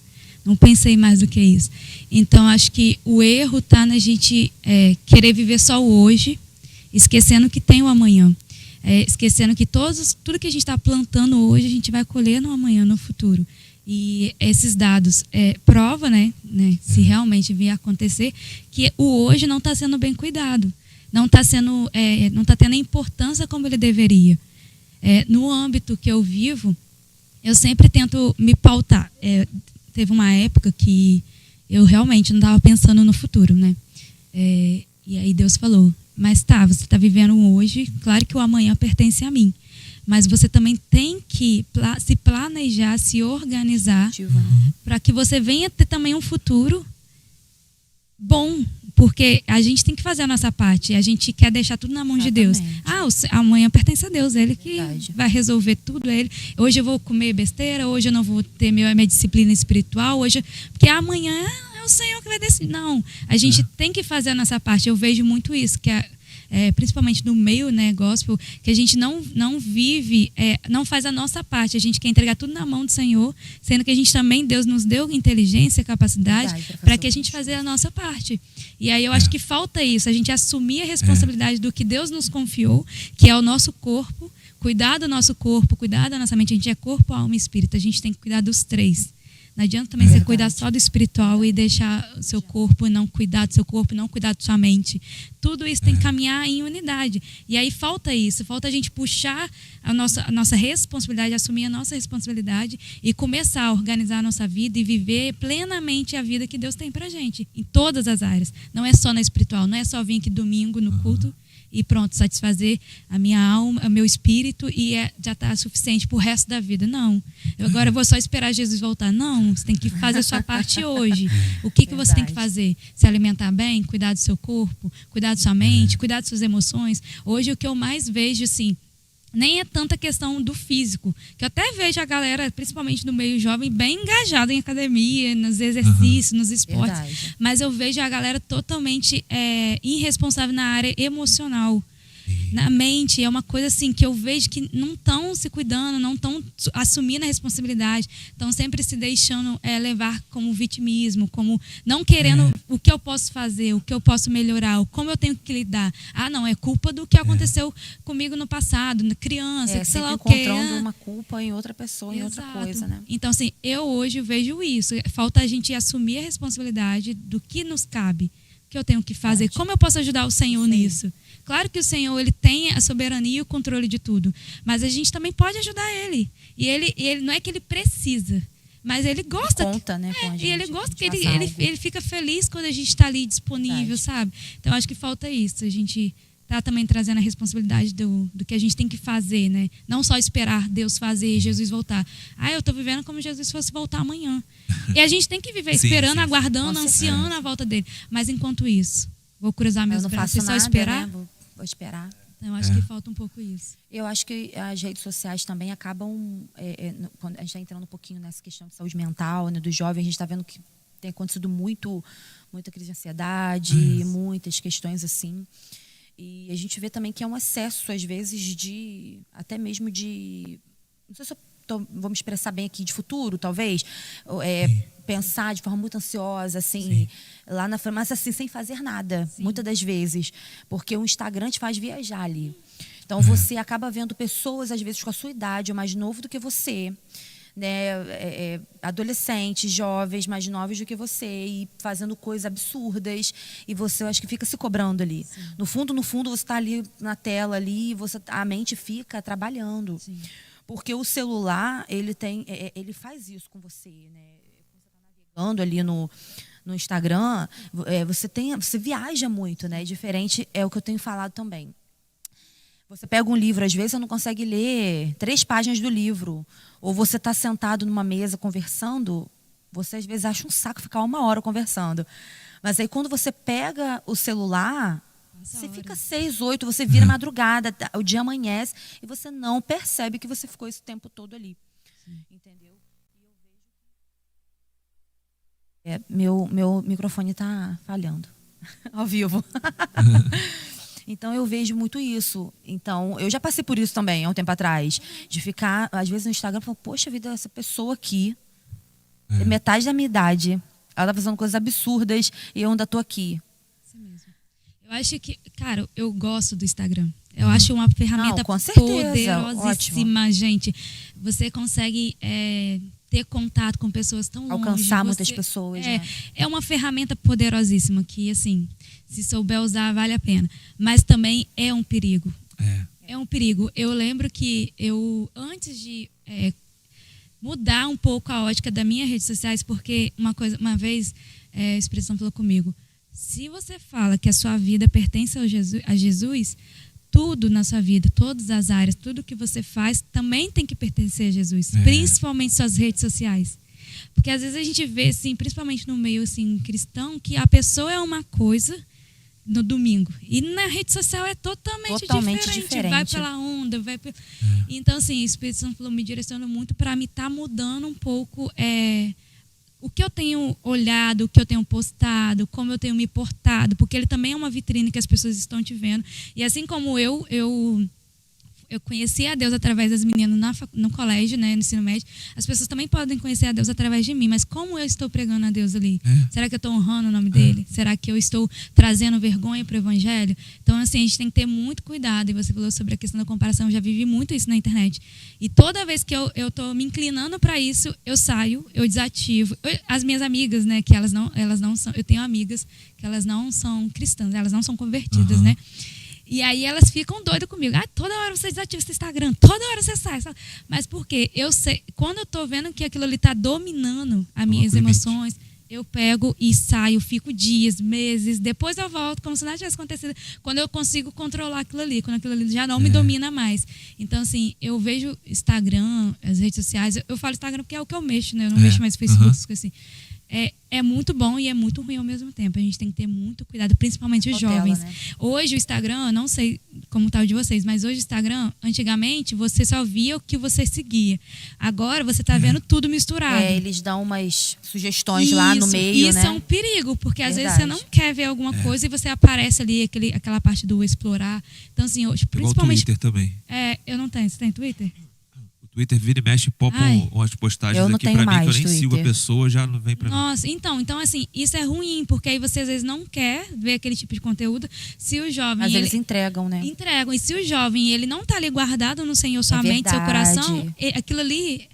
Não pensei mais do que isso. Então, acho que o erro está na gente querer viver só o hoje, esquecendo que tem o amanhã. Esquecendo que tudo que a gente está plantando hoje, a gente vai colher no amanhã, no futuro. E esses dados prova, né, se realmente vier acontecer, que o hoje não está sendo bem cuidado. Não está tendo a importância como ele deveria. No âmbito que eu vivo, eu sempre tento me pautar. Teve uma época que eu realmente não estava pensando no futuro, né? E aí Deus falou, mas você está vivendo hoje, claro que o amanhã pertence a mim. Mas você também tem que se planejar, se organizar, para que você venha ter também um futuro bom. Porque a gente tem que fazer a nossa parte. A gente quer deixar tudo na mão de Deus. Amanhã pertence a Deus. Ele que vai resolver tudo. Hoje eu vou comer besteira. Hoje eu não vou ter minha disciplina espiritual. Porque amanhã é o Senhor que vai decidir. Não, a gente tem que fazer a nossa parte. Eu vejo muito isso. Que principalmente no meio, né, gospel, que a gente não vive, não faz a nossa parte. A gente quer entregar tudo na mão do Senhor, sendo que a gente também, Deus nos deu inteligência, capacidade para que a gente fazer a nossa parte. E aí eu acho que falta isso, a gente assumir a responsabilidade do que Deus nos confiou, que é o nosso corpo, cuidar do nosso corpo, cuidar da nossa mente. A gente é corpo, alma e espírito, a gente tem que cuidar dos três. Não adianta também você cuidar só do espiritual e deixar o seu corpo e não cuidar do seu corpo, não cuidar da sua mente. Tudo isso tem que caminhar em unidade. E aí falta isso, falta a gente puxar a nossa responsabilidade, assumir a nossa responsabilidade e começar a organizar a nossa vida e viver plenamente a vida que Deus tem pra gente, em todas as áreas. Não é só na espiritual, não é só vir aqui domingo no culto e pronto, satisfazer a minha alma, o meu espírito e já está suficiente para o resto da vida. Não. Agora eu vou só esperar Jesus voltar. Não, você tem que fazer a sua parte hoje. O que você tem que fazer? Se alimentar bem, cuidar do seu corpo, cuidar da sua mente, cuidar das suas emoções. Hoje o que eu mais vejo, assim, nem é tanta questão do físico, que eu até vejo a galera, principalmente no meio jovem, bem engajada em academia, nos exercícios, nos esportes. Verdade. Mas eu vejo a galera totalmente irresponsável na área emocional. Na mente, é uma coisa assim que eu vejo que não estão se cuidando, não estão assumindo a responsabilidade, estão sempre se deixando levar como vitimismo, como não querendo o que eu posso fazer, o que eu posso melhorar, como eu tenho que lidar. Não, é culpa do que aconteceu comigo no passado, na criança, que sei lá o quê. Encontrando uma culpa em outra pessoa, em outra coisa, né? Então, assim, eu hoje vejo isso. Falta a gente assumir a responsabilidade do que nos cabe, que eu tenho que fazer, como eu posso ajudar o Senhor nisso. Claro que o Senhor, ele tem a soberania e o controle de tudo, mas a gente também pode ajudar ele. E ele não é que ele precisa, mas ele gosta. Conta, né, com a gente, e ele gosta que ele fica feliz quando a gente está ali disponível, sabe? Então acho que falta isso. A gente tá também trazendo a responsabilidade do que a gente tem que fazer, né? Não só esperar Deus fazer e Jesus voltar. Eu tô vivendo como Jesus fosse voltar amanhã. E a gente tem que viver esperando, aguardando, ansiando a volta dele. Mas enquanto isso, vou cruzar meus braços e só esperar. Né? Vou esperar. Eu acho que falta um pouco isso. Eu acho que as redes sociais também acabam, quando a gente está entrando um pouquinho nessa questão de saúde mental, né, dos jovens, a gente está vendo que tem acontecido muita crise de ansiedade, muitas questões assim. E a gente vê também que é um excesso, às vezes, até mesmo de... Não sei se eu vou me expressar bem aqui, de futuro, talvez. Pensar de forma muito ansiosa, assim, lá na frente, mas assim, sem fazer nada, muitas das vezes. Porque o Instagram te faz viajar ali. Então, você acaba vendo pessoas, às vezes, com a sua idade, ou mais novo do que você, né, adolescentes, jovens, mais novos do que você, e fazendo coisas absurdas, e você, eu acho que fica se cobrando ali. Sim. No fundo, você está ali na tela, ali, a mente fica trabalhando. Sim. Porque o celular, ele faz isso com você, né? Quando você está navegando ali no Instagram, você viaja muito, né? Diferente é o que eu tenho falado também. Você pega um livro, às vezes você não consegue ler 3 páginas do livro. Ou você está sentado numa mesa conversando, você às vezes acha um saco ficar 1 hora conversando. Mas aí quando você pega o celular, você fica 6, 8, você vira madrugada, o dia amanhece e você não percebe que você ficou esse tempo todo ali. Sim. Entendeu? Meu microfone está falhando ao vivo. Então eu vejo muito isso. Então, eu já passei por isso também, há um tempo atrás. De ficar, às vezes, no Instagram, falando, poxa vida, essa pessoa aqui, metade da minha idade, ela tá fazendo coisas absurdas e eu ainda tô aqui. Isso mesmo. Eu acho que, cara, eu gosto do Instagram. Eu acho uma ferramenta poderosíssima, gente. Você consegue ter contato com pessoas tão longe. Alcançar muitas pessoas. É uma ferramenta poderosíssima que, assim, se souber usar, vale a pena. Mas também é um perigo. É um perigo. Eu lembro que antes de mudar um pouco a ótica das minhas redes sociais, porque uma vez a expressão falou comigo, se você fala que a sua vida pertence a Jesus, tudo na sua vida, todas as áreas, tudo que você faz também tem que pertencer a Jesus, principalmente suas redes sociais. Porque às vezes a gente vê, assim, principalmente no meio assim, cristão, que a pessoa é uma coisa no domingo. E na rede social é totalmente diferente. Vai pela onda, Então, assim, o Espírito Santo falou, me direcionou muito para me estar mudando um pouco o que eu tenho olhado, o que eu tenho postado, como eu tenho me portado, porque ele também é uma vitrine que as pessoas estão te vendo. E assim como eu conheci a Deus através das meninas no colégio, né, no ensino médio, as pessoas também podem conhecer a Deus através de mim, mas como eu estou pregando a Deus ali? Será que eu estou honrando o nome dele? Será que eu estou trazendo vergonha para o evangelho? Então, assim, a gente tem que ter muito cuidado, e você falou sobre a questão da comparação, eu já vivi muito isso na internet, e toda vez que eu estou me inclinando para isso, eu saio, eu desativo. As minhas amigas, né, que elas não são, eu tenho amigas que elas não são cristãs, elas não são convertidas, né? E aí elas ficam doidas comigo. Toda hora você desativa seu Instagram, toda hora você sai. Mas por quê? Eu sei, quando eu tô vendo que aquilo ali tá dominando as minhas emoções, eu pego e saio, fico dias, meses, depois eu volto como se nada tivesse acontecido. Quando eu consigo controlar aquilo ali, quando aquilo ali já não me domina mais. Então, assim, eu vejo Instagram, as redes sociais, eu falo Instagram porque é o que eu mexo, né? Eu não mexo mais no Facebook, assim. É muito bom e é muito ruim ao mesmo tempo. A gente tem que ter muito cuidado, principalmente os jovens. Né? Hoje o Instagram, eu não sei como tá o de vocês, mas hoje o Instagram, antigamente, você só via o que você seguia. Agora você tá vendo tudo misturado. Eles dão umas sugestões lá no meio, né? Isso é um perigo, porque às vezes você não quer ver alguma coisa e você aparece ali, aquela parte do explorar. Então, assim, hoje, principalmente... Igual o Twitter também. Eu não tenho. Você tem Twitter? Twitter vira e mexe, popam umas postagens aqui pra mim que eu nem sigo a pessoa, já não vem pra mim. Nossa, então assim, isso é ruim, porque aí você às vezes não quer ver aquele tipo de conteúdo. Se o jovem... Mas eles entregam, né? Entregam. E se o jovem, ele não tá ali guardado no Senhor, sua mente, seu coração, aquilo ali...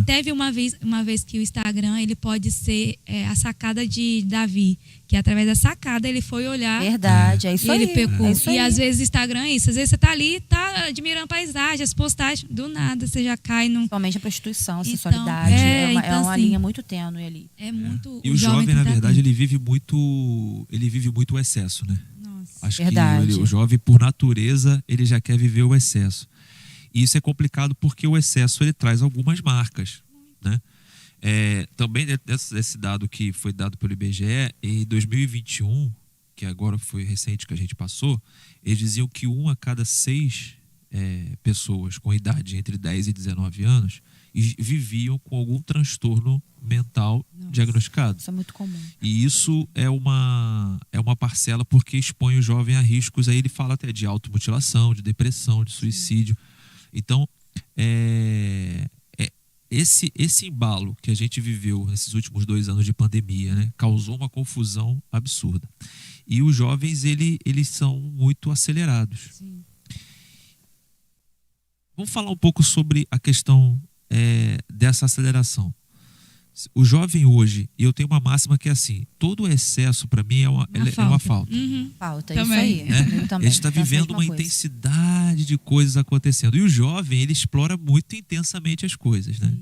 Teve uma vez que o Instagram, ele pode ser a sacada de Davi, que através da sacada ele foi olhar. Verdade, é isso aí. E ele pecou. E às vezes o Instagram é isso. Às vezes você tá ali, tá admirando a paisagem, as postagens, do nada você já cai no... Somente a prostituição, a sensualidade. É uma linha muito tênue ali. É muito... E o jovem, na verdade, ele vive muito o excesso, né? Nossa. Acho que o jovem, por natureza, ele já quer viver o excesso. E isso é complicado porque o excesso ele traz algumas marcas, né? Também esse dado que foi dado pelo IBGE, em 2021, que agora foi recente que a gente passou, eles diziam que 1 a cada 6 pessoas com idade entre 10 e 19 anos viviam com algum transtorno mental diagnosticado. Isso é muito comum. E isso é uma parcela porque expõe o jovem a riscos, aí ele fala até de automutilação, de depressão, de suicídio. Então, esse embalo que a gente viveu nesses últimos 2 anos de pandemia, né, causou uma confusão absurda. E os jovens, eles são muito acelerados. Sim. Vamos falar um pouco sobre a questão dessa aceleração. O jovem hoje, e eu tenho uma máxima que é assim: todo excesso para mim é uma falta. Uhum. Falta, Também. isso aí. Eu também. Ele está vivendo uma intensidade de coisas acontecendo. E o jovem, ele explora muito intensamente as coisas, né?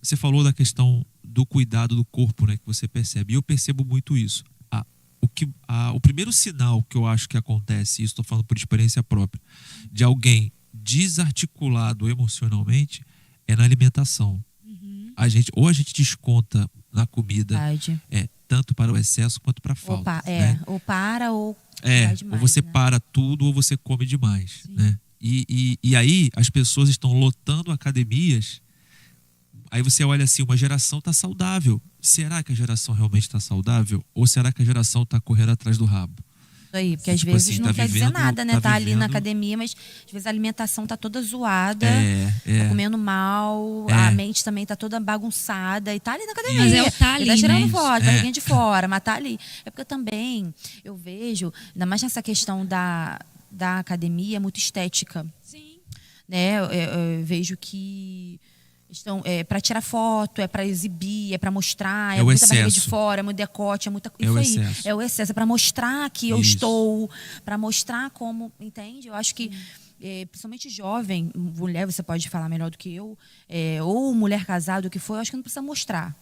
Você falou da questão do cuidado do corpo, né, que você percebe. E eu percebo muito isso. O primeiro sinal que eu acho que acontece, e estou falando por experiência própria, de alguém desarticulado emocionalmente, é na alimentação. A gente desconta na comida, tanto para o excesso quanto para a falta. Ou para ou demais, ou você para tudo ou você come demais, né? E aí as pessoas estão lotando academias. Aí você olha assim, uma geração está saudável. Será que a geração realmente está saudável? Ou será que a geração está correndo atrás do rabo? Isso aí, porque às Tipo vezes assim, não quer dizer nada, né? Tá ali na vivendo... academia, mas às vezes a alimentação tá toda zoada, tá comendo mal, a mente também tá toda bagunçada e tá ali na academia. Mas tá ali, tá tirando né? foto, barriguinha de fora, mas tá ali. É porque também eu vejo, ainda mais nessa questão da academia, muito estética. Sim. Né? Eu vejo que para tirar foto, é para exibir, é para mostrar, é muita barriga de fora, é muito decote, é muita isso aí. É o excesso, é para mostrar que eu estou, para mostrar como, entende? Eu acho que principalmente jovem, mulher, você pode falar melhor do que eu, ou mulher casada, o que for, eu acho que não precisa mostrar.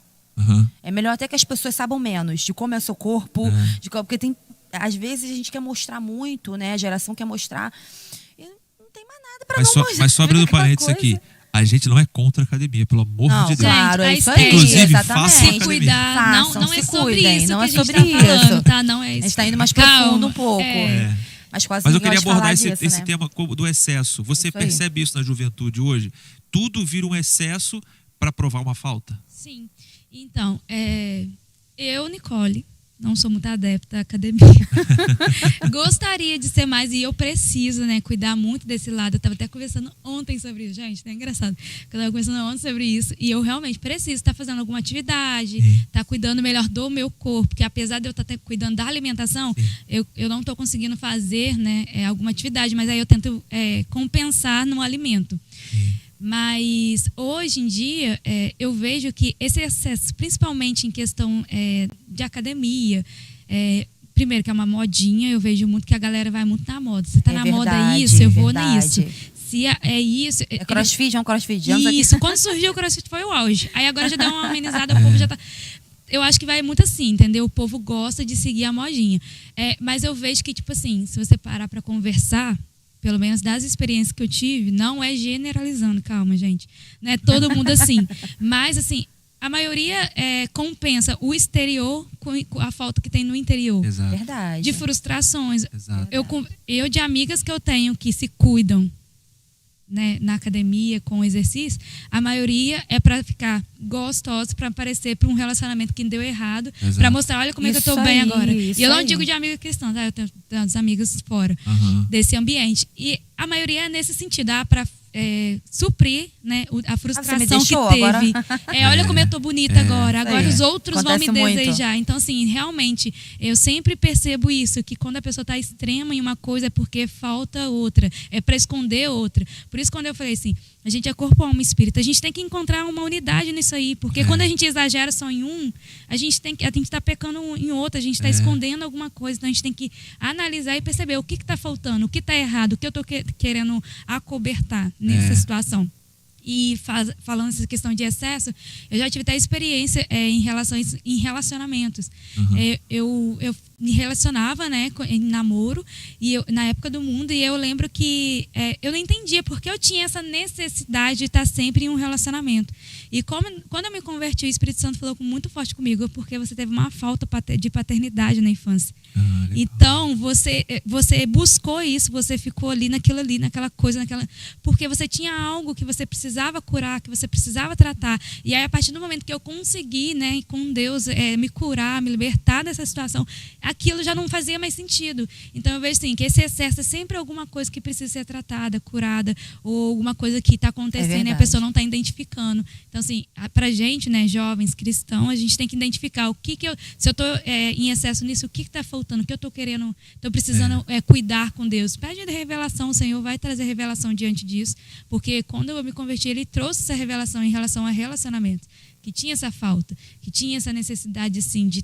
É melhor até que as pessoas saibam menos de como é o seu corpo, porque às vezes a gente quer mostrar muito, né? A geração quer mostrar e não tem mais nada para mostrar. Mas só abrindo parênteses aqui. A gente não é contra a academia, pelo amor de Deus. Claro, é isso aí. Inclusive, exatamente. façam Se cuidar, não é sobre isso não que é a gente sobre tá falando, isso. tá? Não é isso. A gente está indo mais profundo um pouco. Mas eu queria abordar esse tema do excesso. Você percebe isso na juventude hoje? Tudo vira um excesso para provar uma falta? Sim. Então, eu, Nicole, não sou muito adepta à academia. Gostaria de ser mais, e eu preciso, né, cuidar muito desse lado. Eu estava até conversando ontem sobre isso, gente, é engraçado. Eu estava conversando ontem sobre isso, e eu realmente preciso estar fazendo alguma atividade, estar cuidando melhor do meu corpo, porque apesar de eu estar cuidando da alimentação, eu não estou conseguindo fazer, né, alguma atividade, mas aí eu tento compensar no alimento. Mas hoje em dia eu vejo que esse excesso, principalmente em questão de academia, primeiro que é uma modinha, eu vejo muito que a galera vai muito na moda. Se tá na moda isso, eu vou nisso. Se é isso... É crossfit, crossfit. Isso, quando surgiu o crossfit foi o auge. Aí agora já deu uma amenizada, o povo já tá... Eu acho que vai muito assim, entendeu? O povo gosta de seguir a modinha. Mas eu vejo que, tipo assim, se você parar para conversar... Pelo menos das experiências que eu tive, não é generalizando, calma, gente. Não é todo mundo assim. Mas, assim, a maioria compensa o exterior com a falta que tem no interior. Exato. Verdade. De frustrações. Exato. Eu, de amigas que eu tenho que se cuidam, né, na academia, com o exercício, a maioria é para ficar gostosa, para aparecer para um relacionamento que deu errado, para mostrar, olha como é que eu tô bem agora. E eu não digo de amiga cristã, tá? Eu tenho tantos amigos fora desse ambiente. E a maioria é nesse sentido, para suprir, né, a frustração que teve. Agora. Olha como eu tô bonita agora os outros Acontece vão me muito. desejar. Então, assim, realmente, eu sempre percebo isso, que quando a pessoa tá extrema em uma coisa é porque falta outra, é para esconder outra. Por isso, quando eu falei assim, a gente é corpo, alma e espírito, a gente tem que encontrar uma unidade nisso aí, porque quando a gente exagera só em um, a gente tá pecando em outro, a gente tá escondendo alguma coisa, então a gente tem que analisar e perceber o que tá faltando, o que tá errado, o que eu tô querendo acobertar nessa situação. E falando essa questão de excesso, eu já tive até experiência em relacionamentos. Eu me relacionava, né, em namoro, e na época do mundo, e eu lembro que eu não entendia porque eu tinha essa necessidade de estar sempre em um relacionamento. E quando eu me converti, o Espírito Santo falou muito forte comigo, porque você teve uma falta de paternidade na infância. Então, você buscou isso, você ficou ali, naquela coisa, porque você tinha algo que você precisava curar, que você precisava tratar. E aí, a partir do momento que eu consegui, né, com Deus, me curar, me libertar dessa situação, aquilo já não fazia mais sentido. Então eu vejo assim, que esse excesso é sempre alguma coisa que precisa ser tratada, curada, ou alguma coisa que está acontecendo e a pessoa não está identificando. Então assim, pra gente, né, jovens, cristãos, a gente tem que identificar o que se eu estou em excesso nisso, o que está faltando, o que eu estou querendo, estou precisando cuidar com Deus. Pede a revelação, o Senhor vai trazer revelação diante disso, porque quando eu me converti, Ele trouxe essa revelação em relação a relacionamento, que tinha essa falta, que tinha essa necessidade assim, de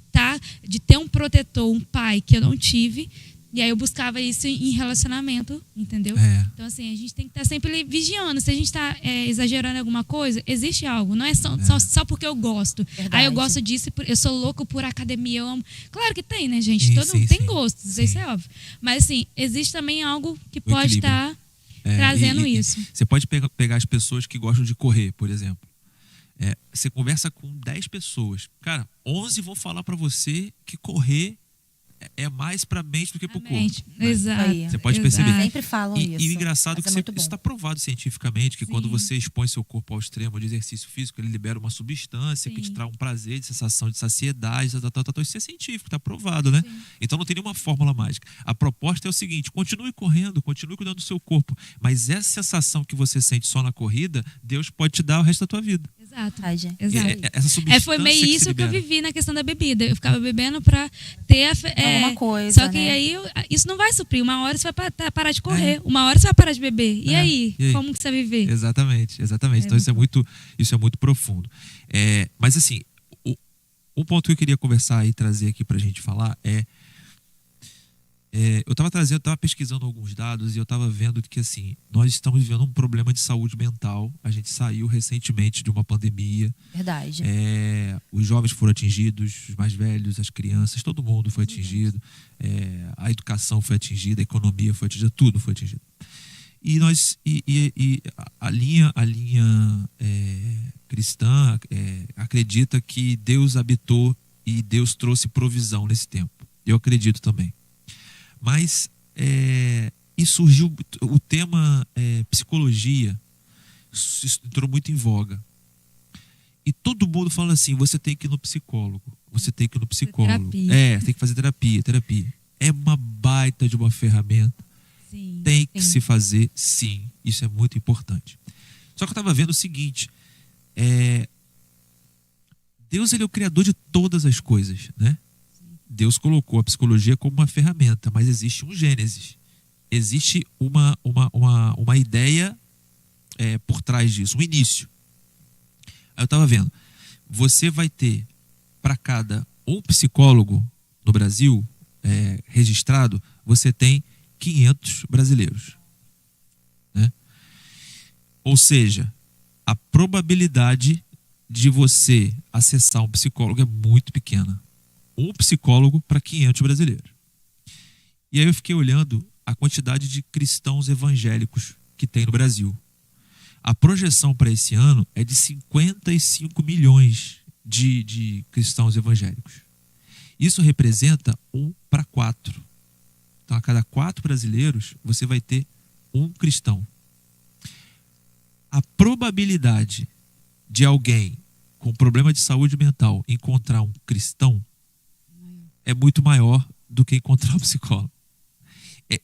ter um protetor, um pai que eu não tive, e aí eu buscava isso em relacionamento, entendeu? Então assim, a gente tem que estar sempre vigiando. Se a gente está exagerando em alguma coisa, existe algo, não é só porque eu gosto. Aí eu gosto disso, eu sou louco por academia, eu amo. Claro que tem, né, gente? Todo mundo tem gostos, isso é óbvio. Mas assim, existe também algo que pode estar trazendo isso. Você pode pegar as pessoas que gostam de correr, por exemplo. Você conversa com 10 pessoas. Cara, 11 vão falar para você que correr é mais para a mente do que para o corpo. Exato. Você pode perceber. Sempre falam isso. E o engraçado é que isso está provado cientificamente, que quando você expõe seu corpo ao extremo de exercício físico, ele libera uma substância que te traz um prazer, de sensação de saciedade, isso é científico, está provado, né? Então não tem nenhuma fórmula mágica. A proposta é o seguinte: continue correndo, continue cuidando do seu corpo, mas essa sensação que você sente só na corrida, Deus pode te dar o resto da tua vida. Exato. Essa substância foi meio que isso que eu vivi na questão da bebida. Eu ficava bebendo pra ter alguma coisa. Só que aí isso não vai suprir. Uma hora você vai parar de correr, uma hora você vai parar de beber. E aí? Como que você vai viver? Exatamente. Então isso é muito profundo. Mas assim, um ponto que eu queria conversar e trazer aqui pra gente falar eu estava pesquisando alguns dados e eu estava vendo que assim, nós estamos vivendo um problema de saúde mental. A gente saiu recentemente de uma pandemia. Verdade. Os jovens foram atingidos, os mais velhos, as crianças, todo mundo foi atingido. A educação foi atingida, a economia foi atingida, tudo foi atingido. E a linha cristã acredita que Deus habitou e Deus trouxe provisão nesse tempo. Eu acredito também. Mas e surgiu o tema psicologia, isso entrou muito em voga. E todo mundo fala assim: você tem que ir no psicólogo, você tem que ir no psicólogo. Tem que fazer terapia. É uma baita de uma ferramenta. Tem que se fazer, sim. Isso é muito importante. Só que eu estava vendo o seguinte: Deus, ele é o criador de todas as coisas, né? Deus colocou a psicologia como uma ferramenta, mas existe um Gênesis. Existe uma ideia por trás disso, um início. Aí eu estava vendo, você vai ter para cada um psicólogo no Brasil registrado, você tem 500 brasileiros. Né? Ou seja, a probabilidade de você acessar um psicólogo é muito pequena. Um psicólogo para 500 brasileiros. E aí eu fiquei olhando a quantidade de cristãos evangélicos que tem no Brasil. A projeção para esse ano é de 55 milhões de cristãos evangélicos. Isso representa 1 para 4. Então, a cada 4 brasileiros, você vai ter um cristão. A probabilidade de alguém com problema de saúde mental encontrar um cristão é muito maior do que encontrar um psicólogo.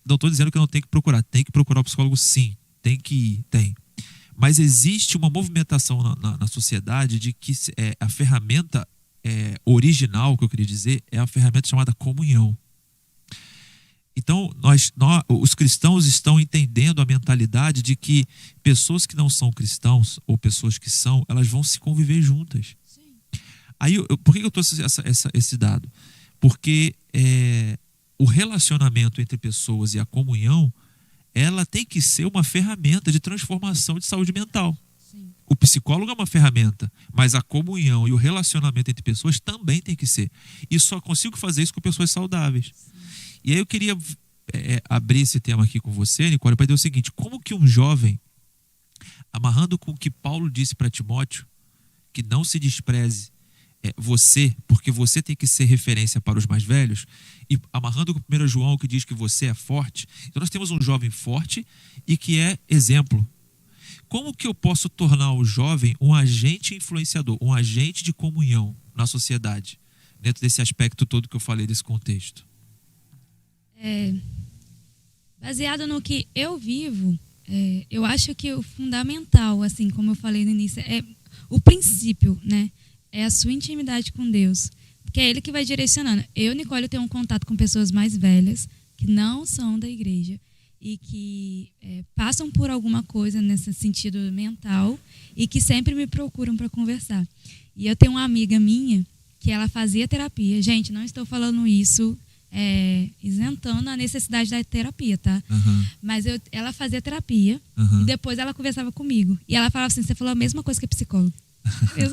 Não estou dizendo que não tem que procurar. Tem que procurar o psicólogo, sim. Tem que ir, tem. Mas existe uma movimentação na sociedade de que a ferramenta original, que eu queria dizer, é a ferramenta chamada comunhão. Então, os cristãos estão entendendo a mentalidade de que pessoas que não são cristãos, ou pessoas que são, elas vão se conviver juntas. Sim. Aí, por que eu trouxe esse dado? Porque o relacionamento entre pessoas e a comunhão, ela tem que ser uma ferramenta de transformação de saúde mental. Sim. O psicólogo é uma ferramenta, mas a comunhão e o relacionamento entre pessoas também tem que ser. E só consigo fazer isso com pessoas saudáveis. Sim. E aí eu queria abrir esse tema aqui com você, Nicole, para dizer o seguinte: como que um jovem, amarrando com o que Paulo disse para Timóteo, que não se despreze você, porque você tem que ser referência para os mais velhos, e amarrando com o 1 João, que diz que você é forte. Então nós temos um jovem forte e que é exemplo. Como que eu posso tornar o jovem um agente influenciador, um agente de comunhão na sociedade, dentro desse aspecto todo que eu falei, desse contexto? Baseado no que eu vivo, eu acho que o fundamental, assim, como eu falei no início, é o princípio, né? É a sua intimidade com Deus. Porque é Ele que vai direcionando. Eu, Nicole, tenho um contato com pessoas mais velhas, que não são da igreja, e que passam por alguma coisa nesse sentido mental, e que sempre me procuram para conversar. E eu tenho uma amiga minha, que ela fazia terapia. Gente, não estou falando isso isentando a necessidade da terapia, tá? Uhum. Mas ela fazia terapia e depois ela conversava comigo. E ela falava assim, você falou a mesma coisa que a psicóloga. Eu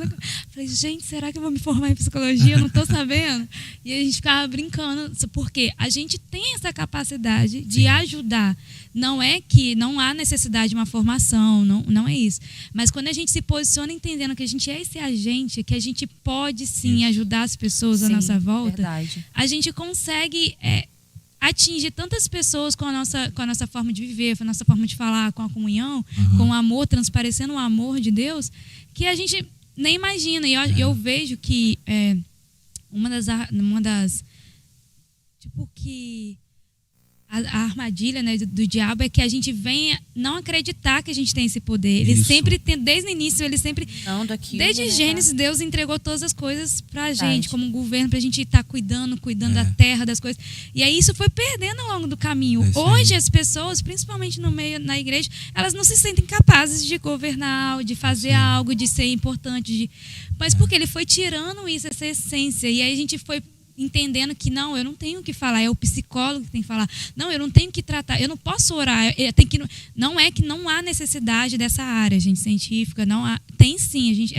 falei, gente, será que eu vou me formar em psicologia? Eu não estou sabendo. E a gente ficava brincando, porque a gente tem essa capacidade de ajudar. Não é que não há necessidade de uma formação, não é isso. Mas quando a gente se posiciona entendendo que a gente é esse agente, que a gente pode sim ajudar as pessoas à nossa volta, verdade. A gente consegue atingir tantas pessoas com a nossa forma de viver, com a nossa forma de falar, com a comunhão, com o amor, transparecendo o amor de Deus, que a gente nem imagina. E eu vejo que uma das tipo que a armadilha, né, do diabo é que a gente venha não acreditar que a gente tem esse poder. Ele sempre tem, desde o início, ele sempre... Desde Gênesis, Deus entregou todas as coisas pra gente, como um governo, pra gente estar cuidando da terra, das coisas. E aí isso foi perdendo ao longo do caminho. Hoje as pessoas, principalmente na igreja, elas não se sentem capazes de governar, de fazer algo, de ser importante. Mas porque ele foi tirando isso, essa essência. E aí a gente foi entendendo que não, eu não tenho que falar, é o psicólogo que tem que falar. Não, eu não tenho que tratar, eu não posso orar. Não é que não há necessidade dessa área, gente, científica, não há. Tem sim, a gente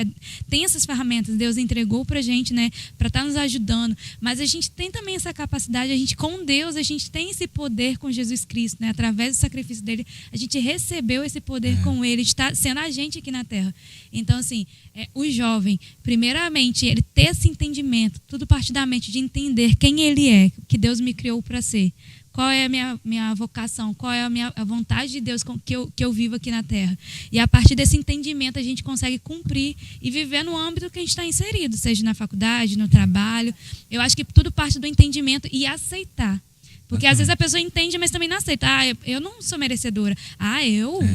tem essas ferramentas, Deus entregou pra gente, né, para estar nos ajudando, mas a gente tem também essa capacidade, a gente com Deus, a gente tem esse poder com Jesus Cristo, né, através do sacrifício dele, a gente recebeu esse poder com ele, de estar sendo agente aqui na terra. Então, assim, o jovem, primeiramente, ele ter esse entendimento, tudo parte da mente, de entender quem ele é, que Deus me criou para ser. Qual é a minha vocação? Qual é a vontade de Deus que eu vivo aqui na Terra? E a partir desse entendimento a gente consegue cumprir e viver no âmbito que a gente está inserido, seja na faculdade, no trabalho. Eu acho que tudo parte do entendimento e aceitar. Porque às vezes a pessoa entende, mas também não aceita. Eu não sou merecedora.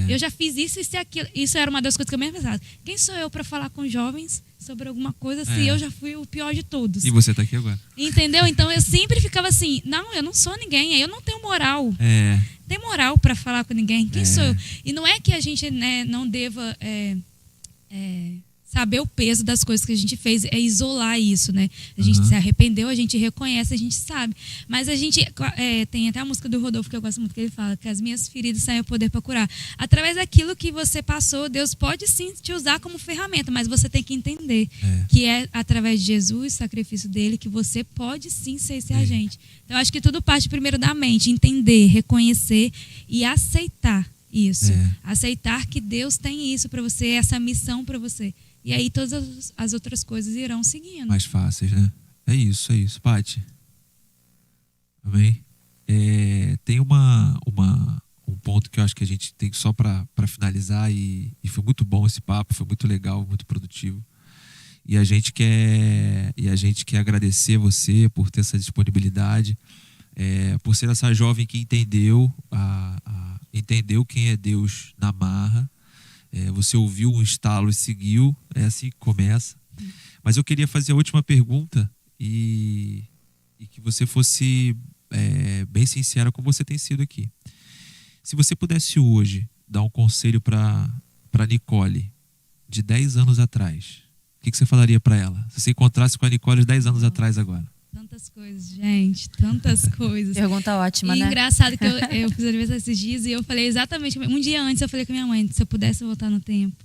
Eu já fiz isso e aquilo. Isso era uma das coisas que eu mesmo pensava. Quem sou eu para falar com jovens sobre alguma coisa se eu já fui o pior de todos? E você está aqui agora. Entendeu? Então eu sempre ficava assim, não, eu não sou ninguém, eu não tenho moral. Tem moral para falar com ninguém. Quem sou eu? E não é que a gente, né, não deva saber o peso das coisas que a gente fez, é isolar isso, né? A gente se arrependeu, a gente reconhece, a gente sabe. Mas a gente tem até a música do Rodolfo que eu gosto muito, que ele fala que as minhas feridas saem o poder para curar. Através daquilo que você passou, Deus pode sim te usar como ferramenta, mas você tem que entender que é através de Jesus, o sacrifício dele, que você pode sim ser esse agente. Então eu acho que tudo parte primeiro da mente, entender, reconhecer e aceitar isso. Aceitar que Deus tem isso para você, essa missão para você. E aí todas as outras coisas irão seguindo. Mais fáceis, né? É isso. Paty. Amém? Tem um ponto que eu acho que a gente tem só para finalizar, e foi muito bom esse papo, foi muito legal, muito produtivo. E a gente quer agradecer você por ter essa disponibilidade, por ser essa jovem que entendeu quem é Deus na marra. Você ouviu um estalo e seguiu, é assim que começa. Mas eu queria fazer a última pergunta e que você fosse bem sincera como você tem sido aqui. Se você pudesse hoje dar um conselho para Nicole de 10 anos atrás, o que você falaria para ela? Se você encontrasse com a Nicole de 10 anos atrás agora? Tantas coisas, gente, tantas coisas. Pergunta ótima, e né? Engraçado que eu fiz aniversário esses dias e eu falei exatamente, um dia antes eu falei com a minha mãe, se eu pudesse voltar no tempo,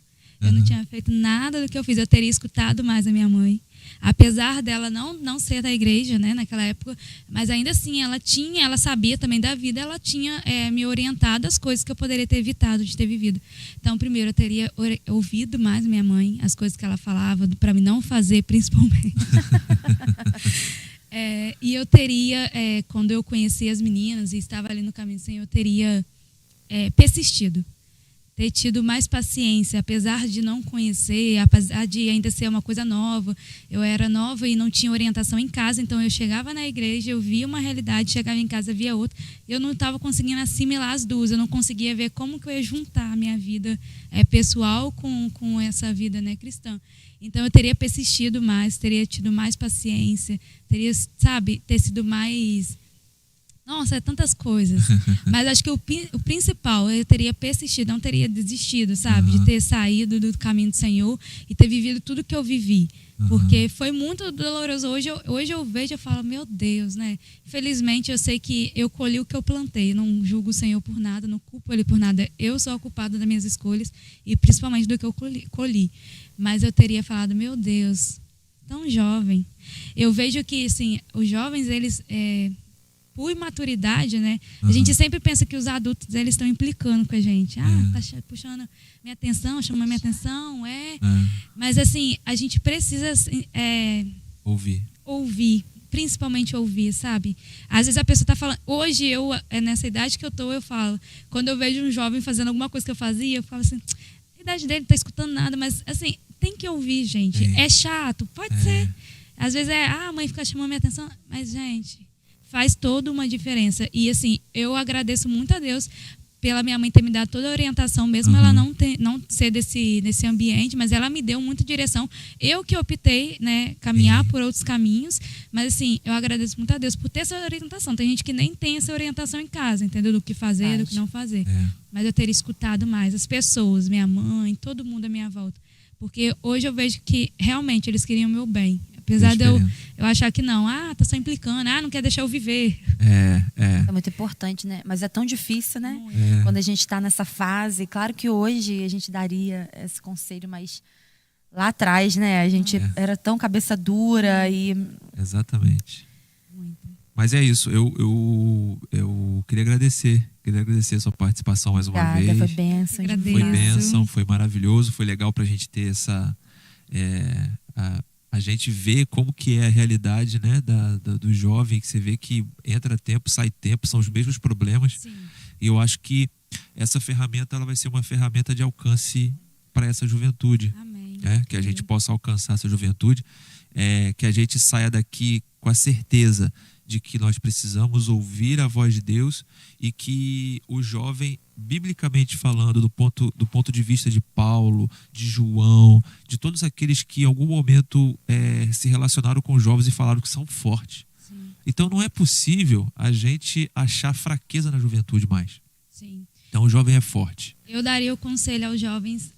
eu não tinha feito nada do que eu fiz, eu teria escutado mais a minha mãe. Apesar dela não ser da igreja, né, naquela época, mas ainda assim ela sabia também da vida, ela tinha me orientado as coisas que eu poderia ter evitado de ter vivido. Então, primeiro, eu teria ouvido mais minha mãe, as coisas que ela falava, para mim não fazer, principalmente. E eu teria, quando eu conheci as meninas e estava ali no caminho do Senhor, eu teria persistido. ter tido mais paciência, apesar de não conhecer, apesar de ainda ser uma coisa nova. Eu era nova e não tinha orientação em casa, então eu chegava na igreja, eu via uma realidade, chegava em casa, via outra. Eu não estava conseguindo assimilar as duas, eu não conseguia ver como que eu ia juntar a minha vida pessoal com essa vida, né, cristã. Então eu teria persistido mais, teria tido mais paciência, teria, sabe, ter sido mais... Nossa, é tantas coisas. Mas acho que o principal, eu teria persistido, não teria desistido, sabe? De ter saído do caminho do Senhor e ter vivido tudo que eu vivi. Porque foi muito doloroso. Hoje eu vejo e falo, meu Deus, né? Infelizmente, eu sei que eu colhi o que eu plantei. Não julgo o Senhor por nada, não culpo Ele por nada. Eu sou a culpada das minhas escolhas e principalmente do que eu colhi. Mas eu teria falado, meu Deus, tão jovem. Eu vejo que, assim, os jovens, eles... por imaturidade, né? A gente sempre pensa que os adultos, eles estão implicando com a gente. Tá puxando minha atenção, chamando minha atenção, Mas, assim, a gente precisa ouvir, principalmente ouvir, sabe? Às vezes a pessoa tá falando... Hoje, nessa idade que eu falo... Quando eu vejo um jovem fazendo alguma coisa que eu fazia, eu falo assim, a idade dele não tá escutando nada, mas, assim, tem que ouvir, gente. É chato, pode ser. Às vezes a mãe fica chamando minha atenção, mas, gente... faz toda uma diferença. E, assim, eu agradeço muito a Deus pela minha mãe ter me dado toda a orientação, mesmo ela não ser desse ambiente, mas ela me deu muita direção. Eu que optei, né, caminhar por outros caminhos, mas, assim, eu agradeço muito a Deus por ter essa orientação. Tem gente que nem tem essa orientação em casa, entendeu? Do que fazer, do que não fazer. Mas eu teria escutado mais as pessoas, minha mãe, todo mundo à minha volta. Porque hoje eu vejo que, realmente, eles queriam o meu bem. Apesar de eu achar que não, tá só implicando, não quer deixar eu viver. É muito importante, né? Mas é tão difícil, né? Quando a gente está nessa fase. Claro que hoje a gente daria esse conselho, mas lá atrás, né? A gente era tão cabeça dura e... Exatamente. Muito. Mas é isso, eu queria agradecer a sua participação mais uma vez. Foi bênção. Foi bênção, foi maravilhoso, foi legal pra gente ter essa... a gente vê como que é a realidade, né, do jovem, que você vê que entra tempo, sai tempo, são os mesmos problemas. Sim. E eu acho que essa ferramenta ela vai ser uma ferramenta de alcance para essa juventude. Amém. Que a gente possa alcançar essa juventude, que a gente saia daqui com a certeza de que nós precisamos ouvir a voz de Deus e que o jovem, biblicamente falando, do ponto de vista de Paulo, de João, de todos aqueles que em algum momento se relacionaram com os jovens e falaram que são fortes. Sim. Então não é possível a gente achar fraqueza na juventude mais. Sim. Então o jovem é forte. Eu daria o conselho aos jovens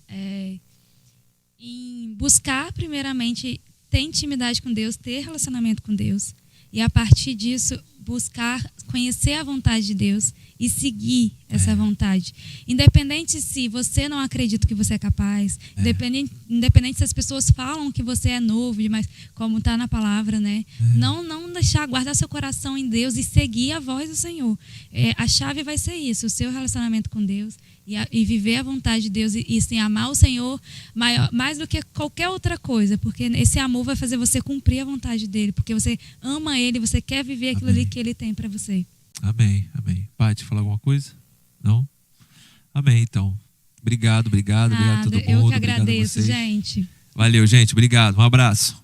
em buscar, primeiramente, ter intimidade com Deus, ter relacionamento com Deus. E a partir disso, buscar conhecer a vontade de Deus e seguir essa vontade. Independente se você não acredita que você é capaz, independente se as pessoas falam que você é novo demais, como está na palavra, né? Não deixar, guardar seu coração em Deus e seguir a voz do Senhor. A chave vai ser isso, o seu relacionamento com Deus e viver a vontade de Deus e sim, amar o Senhor mais do que qualquer outra coisa, porque esse amor vai fazer você cumprir a vontade dele, porque você ama ele, você quer viver aquilo ali que ele tem para você. Amém. Paty, falar alguma coisa? Não? Amém, então. Obrigado a todo mundo. Eu que agradeço, gente. Valeu, gente. Obrigado. Um abraço.